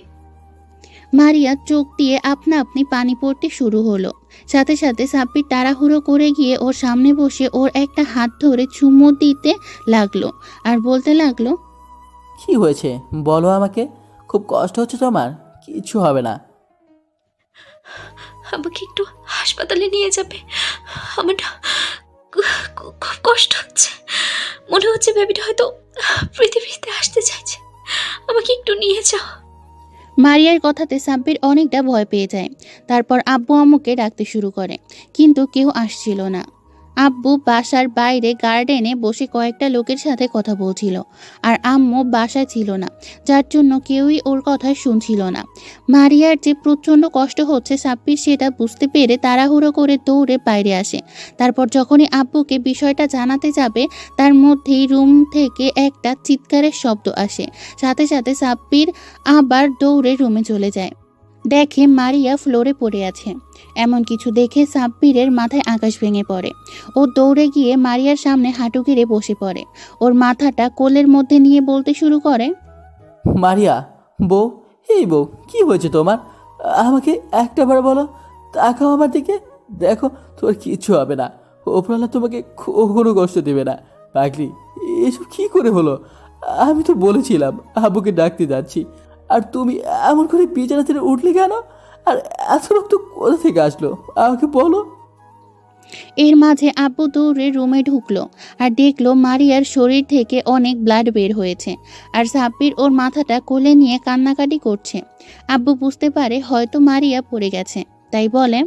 মারিয়া চোখ দিয়ে আপনা আপনি পানি পড়তে শুরু হলো। সাথে সাথে সাব্বির তাড়াহুড়ো করে গিয়ে ওর সামনে বসে ওর একটা হাত ধরে চুমু দিতে লাগলো আর বলতে লাগলো, কি হয়েছে বলো আমাকে, খুব কষ্ট হচ্ছে তোমার? কিচ্ছু হবে না। আমাকে একটু হাসপাতালে নিয়ে যাবে, আমার না খুব কষ্ট হচ্ছে। মনে হচ্ছে বেবিটা হয়তো পৃথিবীতে আসতে চাইছে, আমাকে একটু নিয়ে যাও। মারিয়ার কথাতে সাব্বির অনেকটা ভয় পেয়ে যায়। তারপর আব্বু আম্মুকে ডাকতে শুরু করে, কিন্তু কেউ আসছিল না। আব্বু বাসার বাইরে গার্ডেনে বসে কয়েকটা লোকের সাথে কথা বলছিল, আর আম্মু বাসায় ছিল না, যার জন্য কেউই ওর কথা শুনছিল না। মারিয়ার যে প্রচণ্ড কষ্ট হচ্ছে সাব্বির সেটা বুঝতে পেরে তাড়াহুড়ো করে দৌড়ে বাইরে আসে। তারপর যখনই আব্বুকে বিষয়টা জানাতে যাবে, তার মধ্যেই রুম থেকে একটা চিৎকারের শব্দ আসে। সাথে সাথে সাব্বির আবার দৌড়ে রুমে চলে যায়। দেখে মারিয়া ফ্লোরে পড়ে আছে। এমন কিছু দেখে সাব্বিরের মাথায় আকাশ ভেঙে পড়ে। ও দৌড়ে গিয়ে মারিয়ার সামনে হাঁটু গেড়ে বসে পড়ে। ওর মাথাটা কোলের মধ্যে নিয়ে বলতে শুরু করে, মারিয়া, বউ, এই বউ, কি হয়েছে তোমার? আমাকে একটাবার বলো, তাকাও আমার দিকে, দেখো তোমার কিচ্ছু হবে না। ওপরওয়ালা তোমাকে কোনো কষ্ট দেবে না। পাগলি, এসব কি করে হলো? আমি তো বলেছিলাম আব্বুকে ডাকতে যাচ্ছি, আর তুমি এমন করে বিছানা থেকে উঠলে কেন? আর এত রক্ত কোথা থেকে আসলো আমাকে বলো। এর মাঝে আব্বু দৌড়ে রুমে ঢুকলো আর দেখলো মারিয়ার শরীর থেকে অনেক ব্লাড বের হয়েছে, আর সাব্বির ওর মাথাটা কোলে নিয়ে কান্নাকাটি করছে। আব্বু বুঝতে পারে হয়তো মারিয়া পড়ে গেছে, তাই বলে,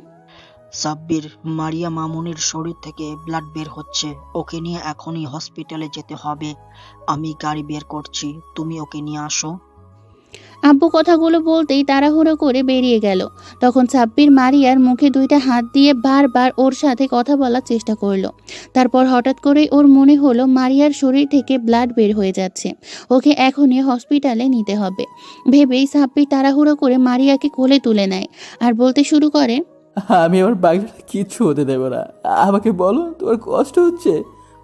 সাব্বির, মারিয়া মামুনির শরীর থেকে ব্লাড বের হচ্ছে, ওকে নিয়ে এখনই হসপিটালে যেতে হবে। আমি গাড়ি বের করছি, তুমি ওকে নিয়ে আসো। আব্বু কথাগুলো বলতেই তাড়াহুড়ো করে বেরিয়ে গেল। তখন সাব্বির মারিয়ার মুখে 2টা হাত দিয়ে বারবার ওর সাথে কথা বলার চেষ্টা করলো। তারপর হঠাৎ করেই ওর মনে হলো মারিয়ার শরীর থেকে ব্লাড বের হয়ে যাচ্ছে, ওকে এখনই হসপিটালে নিতে হবে। ভেবেই সাব্বির তাড়াহুড়ো করে মারিয়াকে কোলে তুলে নেয় আর বলতে শুরু করে, আমি আমার বাচ্চাটা কিচ্ছু হতে দেবো না। আমাকে বলো তোমার কষ্ট হচ্ছে,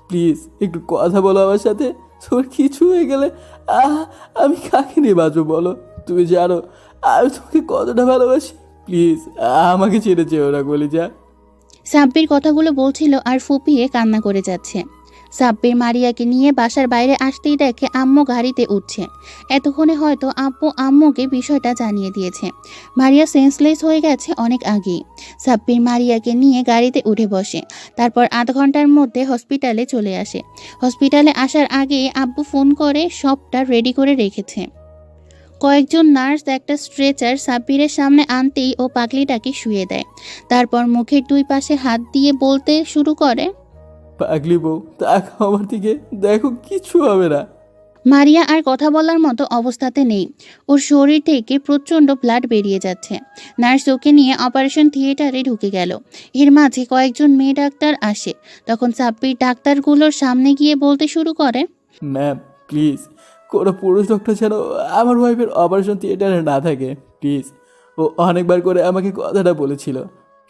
প্লিজ একটু কথা বলো আমার সাথে। তোমার কিছু হয়ে গেলে আমি কাকে নিয়ে বাঁচবো বলো? তুমি জানো আমি তোমাকে কতটা ভালোবাসি। প্লিজ আমাকে ছেড়ে যেও না কলিজা। সাব্বির কথাগুলো বলছিল আর ফুপিয়ে কান্না করে যাচ্ছে। সাব্বির মারিয়াকে নিয়ে বাসার বাইরে আসতেই দেখে আম্মু গাড়িতে উঠছে। এতক্ষণে হয়তো আব্বু আম্মুকে বিষয়টা জানিয়ে দিয়েছে। মারিয়া সেন্সলেস হয়ে গেছে অনেক আগেই। সাব্বির মারিয়াকে নিয়ে গাড়িতে উঠে বসে। তারপর আধ ঘন্টার মধ্যে হসপিটালে চলে আসে। হসপিটালে আসার আগে আব্বু ফোন করে সবটা রেডি করে রেখেছে। কয়েকজন নার্স একটা স্ট্রেচার সাব্বিরের সামনে আনতেই ও পাগলিটাকে শুয়ে দেয়। তারপর মুখের 2 পাশে হাত দিয়ে বলতে শুরু করে, পাগলি বউ তাকাও আমার দিকে, দেখো কিচ্ছু হবে না। মারিয়া আর কথা বলার মতো অবস্থাতে নেই। ওর শরীর থেকে প্রচণ্ড ব্লাড বেরিয়ে যাচ্ছে। নার্স ওকে নিয়ে অপারেশন থিয়েটারে ঢুকে গেল। এর মাঝে কয়েকজন মেয়ে ডাক্তার আসে। তখন সাব্বির ডাক্তারগুলোর সামনে গিয়ে বলতে শুরু করে, ম্যাম প্লিজ কোনো পুরুষ ডক্টর যেন আমার ওয়াইফের অপারেশন থিয়েটারে না থাকে প্লিজ। ও অনেকবার করে আমাকে কথাটা বলেছিল,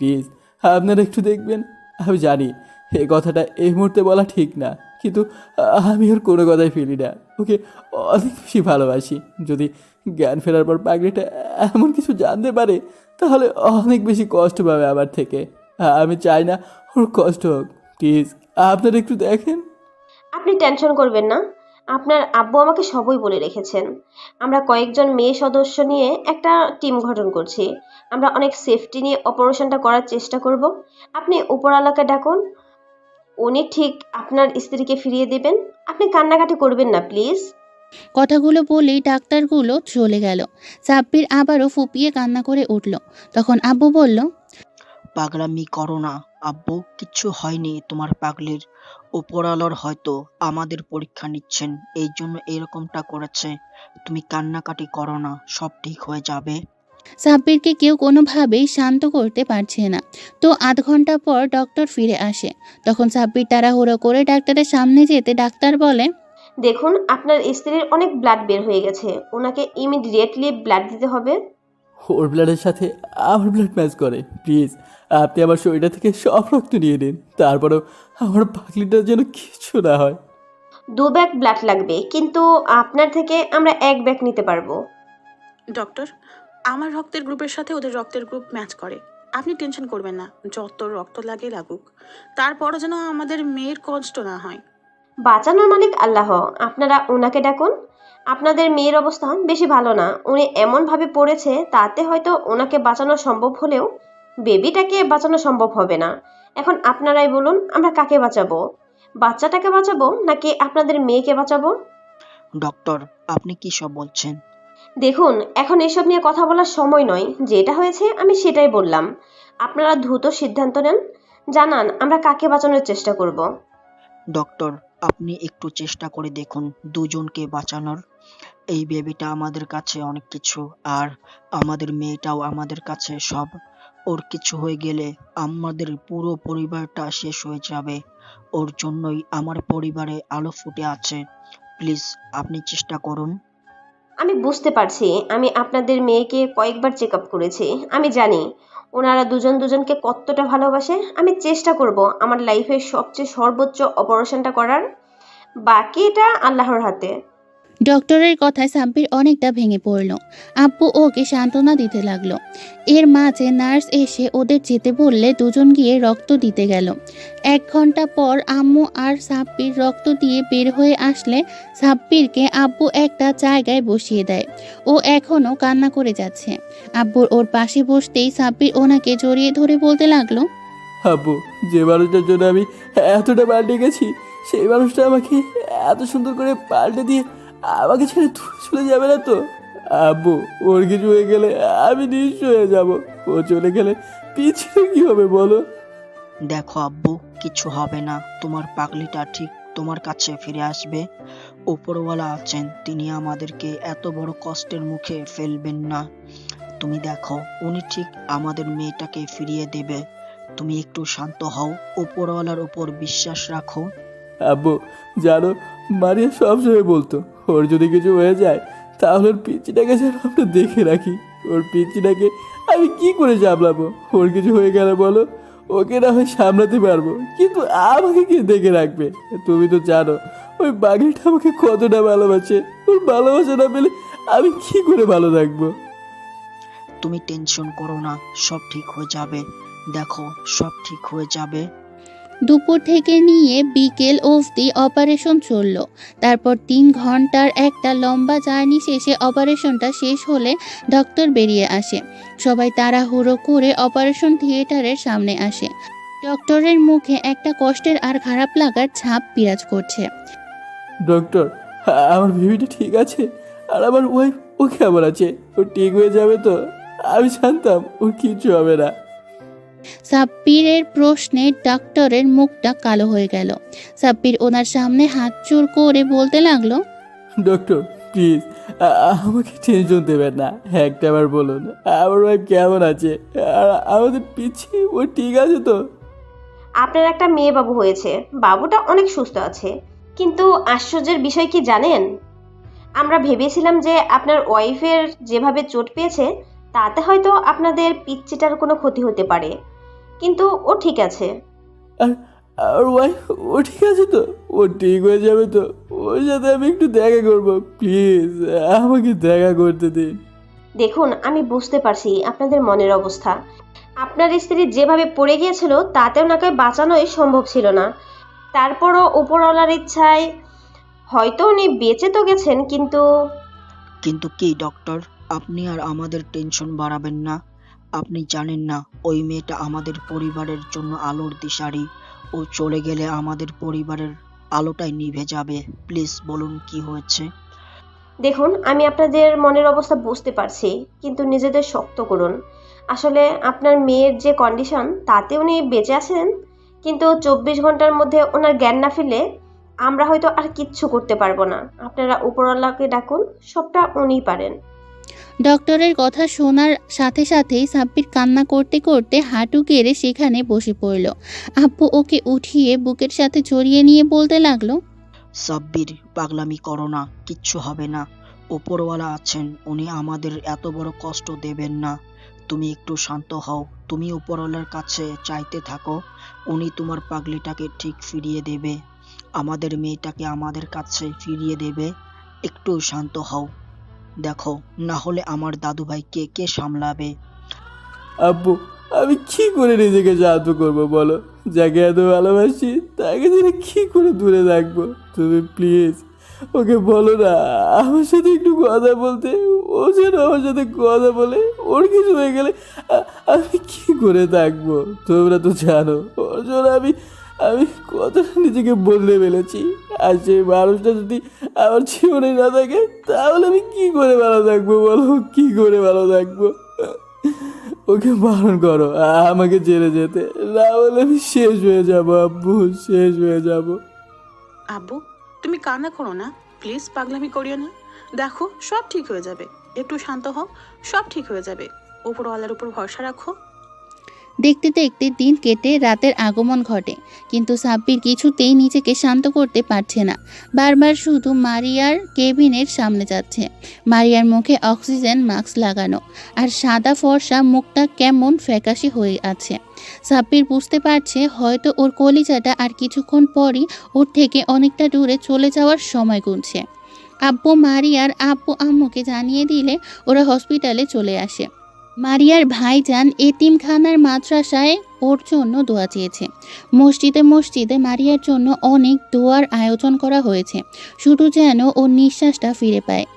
প্লিজ আপনারা একটু দেখবেন। আমি জানি এই কথাটা এই মুহূর্তে বলা ঠিক না, কিন্তু আমি ওর কোনো কথাই ফেলি না। ওকে অনেক বেশি ভালোবাসি। যদি জ্ঞান ফেরার পর পাগড়িটা এমন কিছু জানতে পারে তাহলে অনেক বেশি কষ্ট পাবে আমার থেকে। আমি চাই না ওর কষ্ট হোক। প্লিজ আপনারা একটু দেখেন। আপনি টেনশন করবেন না, আপনার আব্বু আমাকে সবই বলে রেখেছেন। আমরা কয়েকজন মেয়ে সদস্য নিয়ে একটা টিম গঠন করছি। আমরা অনেক সেফটি নিয়ে অপারেশনটা করার চেষ্টা করব। আপনি উপরওয়ালাকে ডাকুন, উনি ঠিক আপনার স্ত্রীকে ফিরিয়ে দেবেন। আপনি কান্নাকাটি করবেন না প্লিজ। কথাগুলো বলেই ডাক্তারগুলো চলে গেল। সাব্বির আবারও ফুপিয়ে কান্না করে উঠল। তখন আব্বু বলল, পাগলামি করো না আব্বু, কিচ্ছু হয়নি তোমার পাগলির। উপরওয়ালার হয়তো আমাদের পরীক্ষা নিচ্ছেন, এই জন্য এরকমটা করেছে। তুমি কান্নাকাটি করো না, সব ঠিক হয়ে যাবে। সাব্বিরকে কেউ কোনোভাবেই শান্ত করতে পারছে না। তো আধ ঘন্টা পর ডক্টর ফিরে আসে। তখন সাব্বির তাড়াহুড়ো করে ডাক্তারের সামনে যেতে ডাক্তার বলে, দেখুন, আপনার স্ত্রীর অনেক ব্লাড বের হয়ে গেছে, ওনাকে ইমিডিয়েটলি ব্লাড দিতে হবে। ওর ব্লাডের সাথে আমার ব্লাড ম্যাচ করে। প্লিজ আপনি আমার শরীরটা থেকে সব রক্ত নিয়ে নিন, তারপরেও আমার পাগলিটার যেন কিছু না হয়। 2 ব্যাগ ব্লাড লাগবে, কিন্তু আপনার থেকে আমরা 1 ব্যাগ নিতে পারবো। ডক্টর, আমার রক্তের গ্রুপের সাথে ওদের রক্তের গ্রুপ ম্যাচ করে। আপনি টেনশন করবেন না, যত রক্ত লাগে লাগুক, তারপরও যেন আমাদের মেয়ের কষ্ট না হয়। বাঁচানোর মালিক আল্লাহ, আপনারা ওনাকে ডাকুন। আপনাদের মেয়ের অবস্থা বেশি ভালো না, উনি এমনভাবে পড়েছে তাতে হয়তো ওনাকে বাঁচানো সম্ভব হলেও বেবিটাকে বাঁচানো সম্ভব হবে না। এখন আপনারাই বলুন, আমরা কাকে বাঁচাবো? বাচ্চাটাকে বাঁচাবো নাকি আপনাদের মেয়েকে বাঁচাবো? ডক্টর, আপনি কি সব বলছেন? দেখুন, এখন এসব নিয়ে কথা বলার সময় নয়, যেটা হয়েছে আমি সেটাই বললাম। আপনারা দ্রুত সিদ্ধান্ত নেন, জানান আমরা কাকে বাঁচানোর চেষ্টা করব। ডক্টর, আপনি একটু চেষ্টা করে দেখুন দুজনকে বাঁচানোর। এই বেবিটা আমাদের কাছে অনেক কিছু, আর আমাদের মেয়েটাও আমাদের কাছে সব। ওর কিছু হয়ে গেলে আমাদের পুরো পরিবারটা শেষ হয়ে যাবে। ওর জন্যই আমার পরিবারে আলো ফুটে আছে। প্লিজ আপনি চেষ্টা করুন। আমি বুঝতে পারছি, আমি আপনাদের মেয়েকে কয়েকবার চেক আপ করেছি। আমি জানি ওনারা দুজন দুজনকে কতটা ভালোবাসে। আমি চেষ্টা করব আমার লাইফের সবচেয়ে সর্বোচ্চ অপারেশনটা করার। বাকিটা আল্লাহর হাতে। ডক্টরের কথায় সাব্বির অনেকটা ভেঙে পড়ল। আব্বু ওকে সান্ত্বনা দিতে লাগলো। এর মাঝে নার্স এসে ওদের যেতে বললে দুজন গিয়ে রক্ত দিতে গেল। 1 ঘন্টা পর আম্মু আর সাব্বির রক্ত দিয়ে বের হয়ে আসলে সাব্বিরকে আব্বু একটা জায়গায় বসিয়ে দেয়। ও এখনও কান্না করে যাচ্ছে। আব্বুর ওর পাশে বসতেই সাব্বির ওনাকে জড়িয়ে ধরে বলতে লাগলো, আব্বু, যে মানুষটার জন্য আমি এতটা পাল্টে গেছি সেই মানুষটা আমাকে এত সুন্দর করে পাল্টে দিয়ে আমাকে ছেড়ে দূরে চলে যাবে না তো? আব্বু, ওর কিছু হয়ে গেলে আমি নিঃস্ব হয়ে যাব। ও চলে গেলে পিছিয়ে কি হবে বলো? দেখো আব্বু, কিছু হবে না, তোমার পাগলিটা ঠিক তোমার কাছে ফিরে আসবে। উপরওয়ালা আছেন, তিনি আমাদেরকে এত বড় কষ্টের মুখে ফেলবেন না। তুমি দেখো, উনি ঠিক আমাদের মেয়েটাকে ফিরিয়ে দেবে। তুমি একটু শান্ত হও, উপরওয়ালার উপর বিশ্বাস রাখো। আব্বু, জানো, মারিয়া সবসময় বলতো ওর যদি কিছু হয়ে যায় তাহলে ওর পিচ্চিটাকে যেন আমরা দেখে রাখি। ওর পিচ্চিটাকে আমি কি করে সামলাবো? ওর কিছু হয়ে গেলে বলো, ওকে না হয় সামলাতে পারবো, কিন্তু আমাকে কে দেখে রাখবে? তুমি তো জানো ওই বাঘিটা আমাকে কতটা ভালোবাসে। ওর ভালোবাসা না পেলে আমি কি করে ভালো থাকবো? তুমি টেনশন করো না, সব ঠিক হয়ে যাবে। দেখো, সব ঠিক হয়ে যাবে। দুপুর থেকে নিয়ে বিকেল অবধি অপারেশন চলল। তারপর 3 ঘন্টার একটা লম্বা জার্নি শেষে অপারেশনটা শেষ হলে ডক্টর বেরিয়ে আসে। সবাই তাড়াহুড়ো করে অপারেশন থিয়েটারের সামনে আসে। ডক্টরের মুখে একটা কষ্টের আর খারাপ লাগার ছাপ বিরাজ করছে। ডক্টর, আমার বেবিটা ঠিক আছে? আর আমার ওয়াইফ, ও কেমন আছে? ও ঠিক হয়ে যাবে তো? আমি জানতাম ওর কিছু হবে না। সাব্বিরের প্রশ্নে ডক্টরের মুখটা কালো হয়ে গেল। সাব্বির ওনার সামনে হাত জোড় করে বলতে লাগলো, ডক্টর প্লিজ, আমাকে টেনশন দেবেন না, একটা বার বলুন আমার ওয়াইফ কেমন আছে? আর আমাদের পিছিয়ে ও ঠিক আছে তো? আপনার একটা মেয়ে বাবু হয়েছে, বাবুটা অনেক সুস্থ আছে। কিন্তু আশ্চর্যের বিষয় কি জানেন, আমরা ভেবেছিলাম যে আপনার ওয়াইফের যেভাবে চোট পেয়েছে তাতে হয়তো আপনাদের পিচ্চিটার কোনো ক্ষতি হতে পারে, কিন্তু ও ঠিক আছে। আর আর ওয়াইফ ও ঠিক আছে তো? ও ঠিক হয়ে যাবে তো? ওর সাথে আমি একটু দেখা করবো, প্লিজ আমাকে দেখা করতে দিন। দেখুন, আমি বুঝতে পারছি আপনাদের মনের অবস্থা। আপনার স্ত্রী যেভাবে পড়ে গিয়েছিল তাতে ওনাকে বাঁচানোই সম্ভব ছিল না। তারপরও উপরওয়ালার ইচ্ছায় হয়তো উনি বেঁচে তো গেছেন, কিন্তু কিন্তু কি ডক্টর, আপনি আর আমাদের টেনশন বাড়াবেন না। আপনি জানেন না, ওই মেয়েটা আমাদের পরিবারের জন্য আলোর দিশারি। ও চলে গেলে আমাদের পরিবারের আলোটাই নিভে যাবে। প্লিজ বলুন কি হয়েছে। দেখুন, আমি আপনাদের মনের অবস্থা বুঝতে পারছি, কিন্তু নিজেদের শক্ত করুন। আসলে আপনার মেয়ের যে কন্ডিশন তাতে উনি বেঁচে আছেন, কিন্তু 24 ঘন্টার মধ্যে ওনার জ্ঞান না ফিরলে আমরা হয়তো আর কিচ্ছু করতে পারবো না। আপনারা উপরওয়ালাকে ডাকুন, সবটা উনিই পারেন। ডক্টরের কথা শোনার সাথে সাথেই সাব্বির কান্না করতে করতে হাঁটু গেড়ে সেখানে বসে পড়ল। আব্বু ওকে উঠিয়ে বুকের সাথে জড়িয়ে নিয়ে বলতে লাগলো, সাব্বির, পাগলামি করো না, কিচ্ছু হবে না। উপরওয়ালা আছেন, উনি আমাদের এত বড় কষ্ট দেবেন না। তুমি একটু শান্ত হও, তুমি উপরওয়ালার কাছে চাইতে থাকো। উনি তোমার পাগলিটাকে ঠিক ফিরিয়ে দেবে, আমাদের মেয়েটাকে আমাদের কাছে ফিরিয়ে দেবে। একটু শান্ত হও। দেখো, না হলে আমার দাদু ভাইকে কে সামলাবে? আব্বু, আমি কি করে নিজেকে সাহায্য করবো বলো? যাকে এত ভালোবাসি তাকে যেন কি করে দূরে রাখবো? তুমি প্লিজ ওকে বলো না আমার সাথে একটু কথা বলতে। ও যেন আমার সাথে কথা বলে। ওর কিছু হয়ে গেলে আমি কি করে থাকবো? তোমরা তো জানো ওর জন্য আমি আমি কতটা নিজেকে বদলে ফেলেছি। আর সেই মানুষটা যদি আমার জীবনে না থাকে তাহলে আমি কি করে ভালো থাকবো বলো? কি করে ভালো থাকবো? ওকে বারণ করো আমাকে ছেড়ে যেতে, না হলে আমি শেষ হয়ে যাব আব্বু, শেষ হয়ে যাব। আব্বু, তুমি কান্না করো না প্লিজ, পাগলামি করিও না। দেখো, সব ঠিক হয়ে যাবে, একটু শান্ত হও, সব ঠিক হয়ে যাবে। উপরওয়ালার উপর ভরসা রাখো। দেখতে দেখতে দিন কেটে রাতের আগমন ঘটে, কিন্তু সাব্বির কিছুতেই নিজেকে শান্ত করতে পারছে না। বারবার শুধু মারিয়ার কেবিনের সামনে যাচ্ছে। মারিয়ার মুখে অক্সিজেন মাস্ক লাগানো, আর সাদা ফর্সা মুখটা কেমন ফ্যাকাশে হয়ে আছে। সাব্বির বুঝতে পারছে হয়তো ওর কলিজাটা আর কিছুক্ষণ পরই ওর থেকে অনেকটা দূরে চলে যাওয়ার সময় গুনছে। আব্বু মারিয়ার আব্বু আম্মুকে জানিয়ে দিলে ওরা হসপিটালে চলে আসে। মারিয়ার ভাইজান এতিমখানার মাদ্রাসায় ওর জন্য দোয়া চেয়েছে। মসজিদে মসজিদে মারিয়ার জন্য অনেক দোয়ার আয়োজন করা হয়েছে, শুধু যেন ওর নিঃশ্বাসটা ফিরে পায়।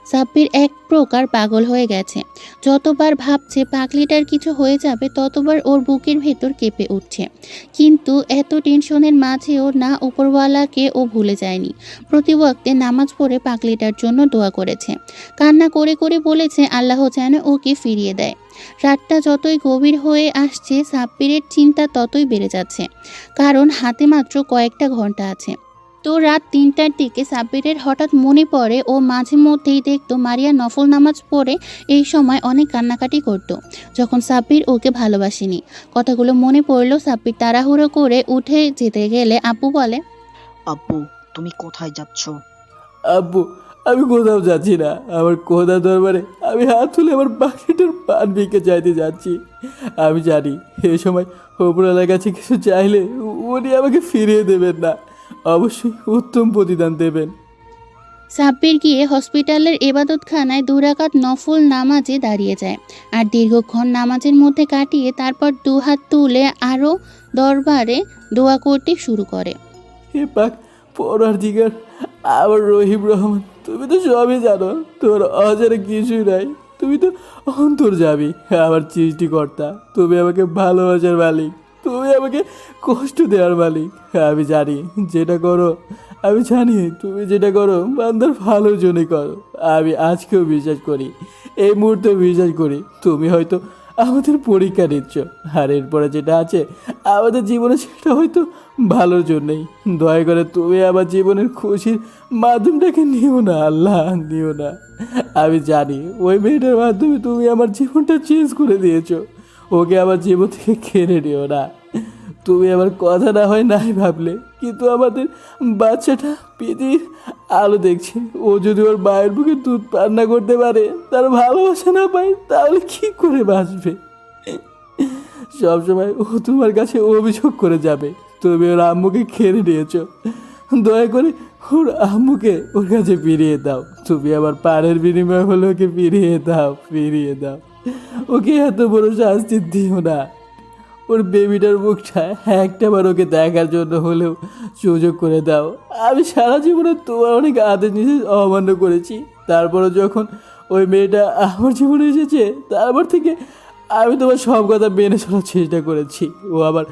সাব্বির এক প্রকার পাগল হয়ে গেছে। যতবার ভাবছে পাগলিটার কিছু হয়ে যাবে ততবার ওর বুকের ভেতর কেঁপে উঠছে। কিন্তু এত টেনশনের মাঝেও না উপরওয়ালাকে ও ভুলে যায়নি। প্রতি ওয়াক্তে নামাজ পড়ে পাগলিটার জন্য দোয়া করেছে, কান্না করে করে বলেছে আল্লাহ যেন ওকে ফিরিয়ে দেয়। রাতটা যতই গভীর হয়ে আসছে সাব্বিরের চিন্তা ততই বেড়ে যাচ্ছে, কারণ হাতে মাত্র কয়েকটা ঘন্টা আছে। তো রাত ৩টার দিকে সাব্বিরের হঠাৎ মনে পড়ে ও মাঝে মধ্যেই দেখতো মারিয়া নফল নামাজ পড়ে এই সময় অনেক কান্নাকাটি করত যখন সাব্বির ওকে ভালোবাসেনি। কথাগুলো মনে পড়লো। সাব্বির তাড়াহুড়ো করে উঠে যেতে গেলে আব্বু বলে, আব্বু, তুমি কোথায় যাচ্ছ? আব্বু, আমি কোথাও যাচ্ছি না। আমার খোদা দরবারে আমি হাত তুলে আমার বাকিটার পান ভিক্ষে চাইতে যাচ্ছি। আমি জানি এই সময় ওপরওয়ালার কাছে কিছু চাইলে উনি আমাকে ফিরিয়ে দেবেন না, অবশ্যই উত্তম প্রতিদান দেবেন। সাব্বির গিয়ে হসপিটালের এবাদতখানায় 2 রাকাত নফল নামাজে দাঁড়িয়ে যায় আর দীর্ঘক্ষণ নামাজের মধ্যে কাটিয়ে তারপর 2 হাত তুলে আরও দরবারে দোয়া করতে শুরু করে। হে পাক পরওয়ারদিগার, আমার রহিম রহমান, তুমি তো সবই জানো, তোমার অজানা কিছুই নাই। তুমি তো অন্তর্যামী, আমার সৃষ্টিকর্তা। তুমি আমাকে ভালোবাসার মালিক, তুমি আমাকে কষ্ট দেওয়ার মালিক। আমি জানি যেটা করো, আমি জানি তুমি যেটা করো বান্দার ভালোর জন্যই করো। আমি আজকেও বিশ্বাস করি, এই মুহূর্তে বিশ্বাস করি তুমি হয়তো আমাদের পরীক্ষা নিচ্ছ, আর এরপরে যেটা আছে আমাদের জীবনে সেটা হয়তো ভালোর জন্যই। দয়া করে তুমি আমার জীবনের খুশির মাধ্যমটাকে নিও না আল্লাহ, নিও না। আমি জানি ওই মেয়েটার মাধ্যমে তুমি আমার জীবনটা চেঞ্জ করে দিয়েছো, ওকে আমার জীবন থেকে কেড়ে নিও না। তুমি আমার কথা না হয় নাই ভাবলে, কিন্তু আমাদের বাচ্চাটা পৃথিবীর আলো দেখছে। ও যদি ওর মায়ের বুকে দুধ পান না করতে পারে, তার ভালোবাসা না পায়, তাহলে কি করে বাঁচবে? সবসময় ও তোমার কাছে অভিযোগ করে যাবে তুমি ওর আম্মুকে কেড়ে নিয়েছো। দয়া করে ওর আম্মুকে ওর কাছে ফিরিয়ে দাও। তুমি আমার পাড়ের বিনিময় হলে ওকে ফিরিয়ে দাও, ফিরিয়ে দাও। ওকে এত বড় শাস্তি দিও না। ওর বেবিটার মুখটা একটাবার ওকে দেখার জন্য হলেও সুযোগ করে দাও। আমি সারা জীবনে তোমার অনেক আদেশ নিষেধ অমান্য করেছি, তারপরে যখন ওই মেয়েটা আমার জীবনে এসেছে তারপর থেকে আমি তোমার সব কথা মেনে চলার চেষ্টা করেছি। ও আবার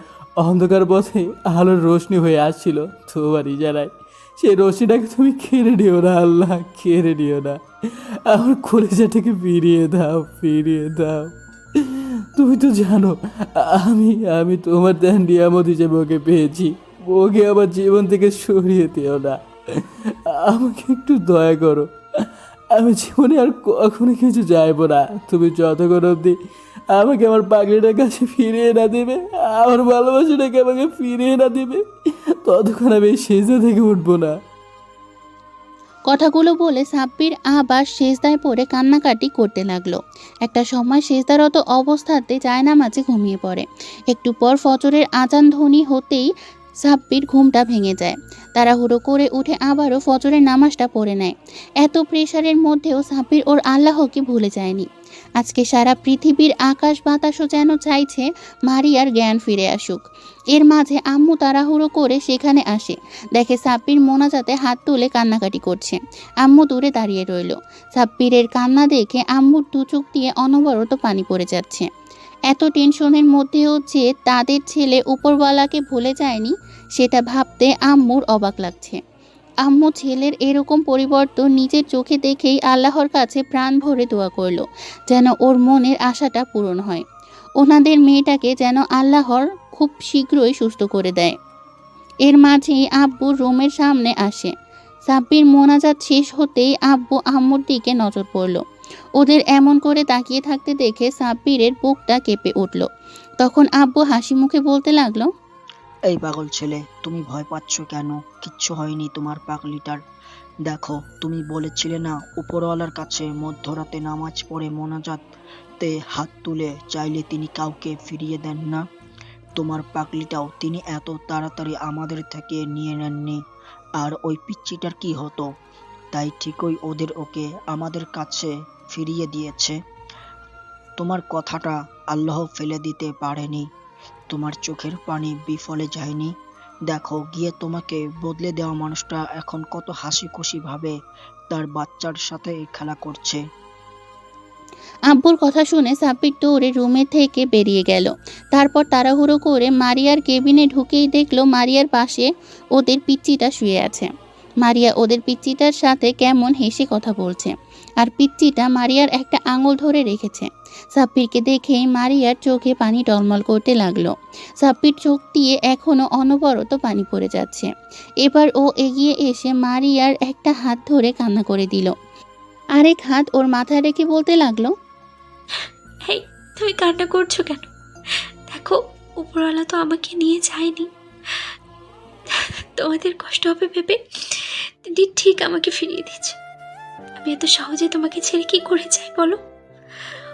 অন্ধকার পথে আলোর রোশনি হয়ে আসছিল তোমার ইজারায়। সেই রশ্মিটাকে তুমি কেড়ে নিও না আল্লাহ, কেড়ে নিও না। আমার কলেজাটাকে ফিরিয়ে দাও, ফিরিয়ে দাও। তুমি তো জানো আমি আমি তোমার দেন নিয়ামত হিসেবে ওকে পেয়েছি। ওকে আমার জীবন থেকে সরিয়ে দিও না, আমাকে একটু দয়া করো। আমি জীবনে আর কখনো কিছু চাইবো না। তুমি যতক্ষণ অবধি আমাকে আমার পাগলিটার কাছে ফিরিয়ে না দেবে, আমার ভালোবাসাটাকে আমাকে ফিরিয়ে না দেবে, ততক্ষণ আমি এই সেজদা থেকে উঠবো না। কথাগুলো বলে সাব্বির আবার সেজদায় পড়ে কান্নাকাটি করতে লাগলো। একটা সময় সেজদারত অবস্থাতে জায়নামাজে ঘুমিয়ে পড়ে। একটু পর ফজরের আজান ধ্বনি হতেই সাব্বির ঘুমটা ভেঙে যায়। তাড়াহুড়ো করে উঠে আবারও ফজরের নামাজটা পড়ে নেয়। এত প্রেশারের মধ্যেও সাব্বির ওর আল্লাহকে ভুলে যায়নি। আজকে সারা পৃথিবীর আকাশ বাতাসও যেন চাইছে মারিয়ার জ্ঞান ফিরে আসুক। এর মাঝে আম্মু তাড়াহুড়ো করে সেখানে আসে, দেখে সাব্বির মোনাজাতে হাত তুলে কান্নাকাটি করছে। আম্মু দূরে দাঁড়িয়ে রইল। সাব্বিরের কান্না দেখে আম্মুর 2 চোখ দিয়ে অনবরত পানি পড়ে যাচ্ছে। এত টেনশনের মধ্যেও যে তাদের ছেলে উপরওয়ালাকে ভুলে যায়নি সেটা ভাবতে আম্মুর অবাক লাগছে। আম্মু ছেলের এরকম পরিবর্তন নিজের চোখে দেখেই আল্লাহর কাছে প্রাণ ভরে দোয়া করল, যেন ওর মনের আশাটা পূরণ হয়। ওনাদের মেয়েটাকে যেন আল্লাহর খুব শীঘ্রই সুস্থ করে দেয়। এর মাঝেই আব্বু রুমের সামনে আসে। সাব্বির মোনাজাত শেষ হতেই আব্বু আম্মুর দিকে নজর পড়ল। ওদের এমন করে তাকিয়ে থাকতে দেখে সাব্বিরের বুকটা কেঁপে উঠল। তখন আব্বু হাসি মুখে বলতে লাগলো, এই পাগল ছেলে, তুমি ভয় পাচ্ছ কেন? কিচ্ছু হয়নি তোমার পাগলিটার। দেখো, তুমি বলেছিলে না উপরওয়ালার কাছে মধ্যরাতে নামাজ পড়ে মোনাজাতে হাত তুলে চাইলে তিনি কাউকে ফিরিয়ে দেন না। তোমার পাগলিটাও তিনি এত তাড়াতাড়ি আমাদের থেকে নিয়ে নেননি। আর ওই পিচ্চিটার কি হতো? তাই ঠিকই ওকে আমাদের কাছে ফিরিয়ে দিয়েছে। তোমার কথাটা আল্লাহ ফেলে দিতে পারেনি। তোমার চোখের পানি বিফলে যায়নি। দেখো গিয়ে তোমাকে বদলে দেওয়া মানুষটা এখন কত হাসি খুশি ভাবে তার বাচ্চার সাথে খেলা করছে। আব্বুর কথা শুনে সাব্বির দৌড়ে রুমে থেকে বেরিয়ে গেল। তারপর তাড়াহুড়ো করে মারিয়ার কেবিনে ঢুকেই দেখলো মারিয়ার পাশে ওদের পিচ্চিটা শুয়ে আছে। মারিয়া ওদের পিচ্চিটার সাথে কেমন হেসে কথা বলছে, আর পিচ্চিটা মারিয়ার একটা আঙুল ধরে রেখেছে। সাব্বিরকে দেখে মারিয়ার চোখে পানি টলমল করতে লাগলো। সাব্বির চোখ দিয়ে এখনো অনবরত পানি পড়ে যাচ্ছে। এবার ও এগিয়ে এসে মারিয়ার একটা হাত ধরে কান্না করে দিল। আরেক হাত ওর মাথায় রেখে বলতে লাগলো, হেই, তুমি কান্না করছো কেন? দেখো, উপরওয়ালা তো আমাকে নিয়ে যায়নি। তোমাদের কষ্ট হবে ভেবে তিনি ঠিক আমাকে ফিরিয়ে দিয়েছে। আমি এত সহজে তোমাকে ছেড়ে কি করে যাই বলো?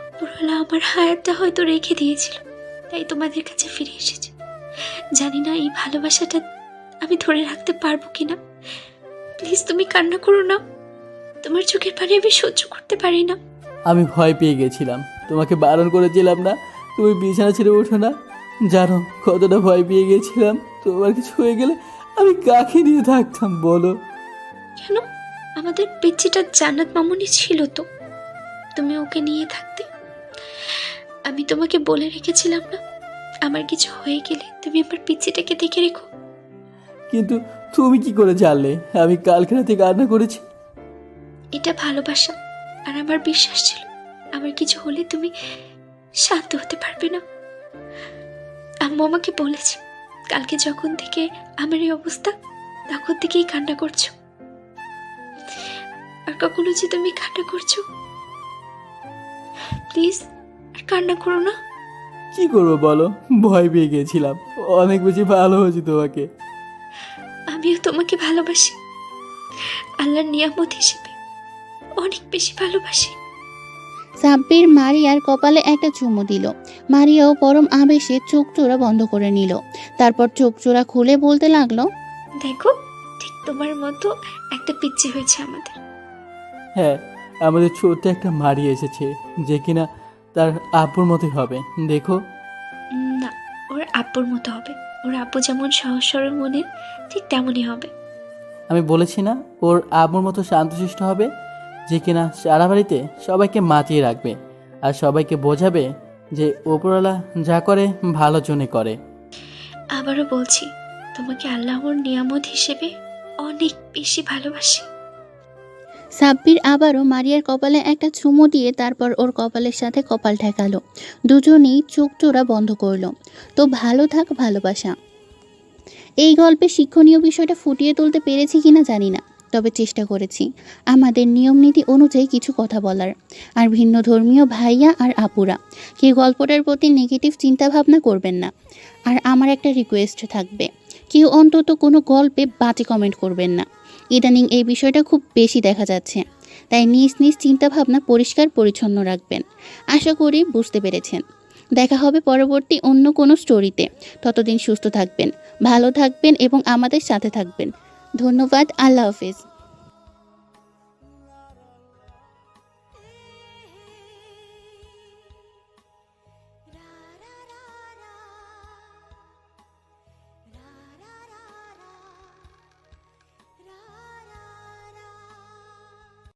উপরওয়ালা আমার হায়াতটা হয়তো রেখে দিয়েছিল, তাই তোমাদের কাছে ফিরে এসেছে। জানি না এই ভালোবাসাটা আমি ধরে রাখতে পারবো কিনা। প্লিজ তুমি কান্না করো না। তোমার চোখের পানি আমি সহ্য করতে পারি না। আমি ভয় পেয়ে গেছিলাম, তোমাকে বারণ করেছিলাম না তুমি বিছানা ছেড়ে ওঠো না। জানো কতটা ভয় পেয়ে গেছিলাম, তোমার কিছু হয়ে গেলে আমি কাকে নিয়ে থাকতাম বলো? কেন? আমাদের পিচ্চিটা জান্নাত মামুনি ছিল তো, তুমি ওকে নিয়ে থাকতে। আমি তোমাকে বলে রেখেছিলাম না, আমার কিছু হয়ে গেলে তুমি আমার পিচ্চিটাকে দেখে রেখো। কিন্তু তুমি কি করে জানলে আমি কালকে রাতে কান্না করেছি? এটা ভালোবাসা, আর আমার বিশ্বাস ছিল আমার কিছু হলে তুমি শান্ত হতে পারবে না। আম্মু আমাকে বলেছে কালকে যখন থেকে আমার এই অবস্থা, তখন থেকেই কান্না করছো। আর কখনো যে তুমি কান্না করছো, প্লিজ আর কান্না করো না। কি করবো বলো, ভয় পেয়ে গেছিলাম, অনেক বেশি ভালো হয়েছে তোমাকে। আমিও তোমাকে ভালোবাসি, আল্লাহর নিয়ামত হিসেবে অনেক বেশি ভালোবাসি। সাব্বির মারিয়ার কপালে একটা চুমু দিল। মারিয়াও পরম আবেশে চোখ চোরা বন্ধ করে নিল। তারপর চোখ চোরা খুলে বলতে লাগলো, দেখো, ঠিক তোমার মতো একটা পিচ্চি হয়েছে আমাদের। হ্যাঁ, আমাদের ছোট্ট একটা মারি এসেছে, যে কিনা তার আব্বুর মতোই হবে। দেখো, না, ওর আব্বুর মতো হবে। ওর আব্বু যেমন সহজ সরল মনের, ঠিক তেমনই হবে। আমি বলেছি না ওর আব্বুর মতো শান্তশিষ্ট হবে, যে কিনা সারা বাড়িতে সবাইকে মাতিয়ে রাখবে আর সবাইকে বোঝাবে যে ওপরওয়ালা যা করে ভালোর জন্যে করে। আবারও বলছি, তোমাকে আল্লাহর নিয়ামত হিসেবে অনেক বেশি ভালোবাসি। সাব্বির আবারও মারিয়ার কপালে একটা চুমু দিয়ে তারপর ওর কপালের সাথে কপাল ঠেকালো। দুজনেই চোখ চোরা বন্ধ করলো। তো ভালো থাক ভালোবাসা। এই গল্পে শিক্ষণীয় বিষয়টা ফুটিয়ে তুলতে পেরেছি কিনা জানি না, তবে চেষ্টা করেছি আমাদের নিয়মনীতি অনুযায়ী কিছু কথা বলার। আর ভিন্ন ধর্মীয় ভাইয়া আর আপুরা কেউ গল্পটার প্রতি নেগেটিভ চিন্তাভাবনা করবেন না। আর আমার একটা রিকোয়েস্ট থাকবে, কেউ অন্তত কোনো গল্পে বাজে কমেন্ট করবেন না। ইদানিং এই বিষয়টা খুব বেশি দেখা যাচ্ছে, তাই নিজ নিজ চিন্তাভাবনা পরিষ্কার পরিচ্ছন্ন রাখবেন। আশা করি বুঝতে পেরেছেন। দেখা হবে পরবর্তী অন্য কোনো স্টোরিতে। ততদিন সুস্থ থাকবেন, ভালো থাকবেন এবং আমাদের সাথে থাকবেন। ধন্যবাদ। আল্লাহ হাফেজ।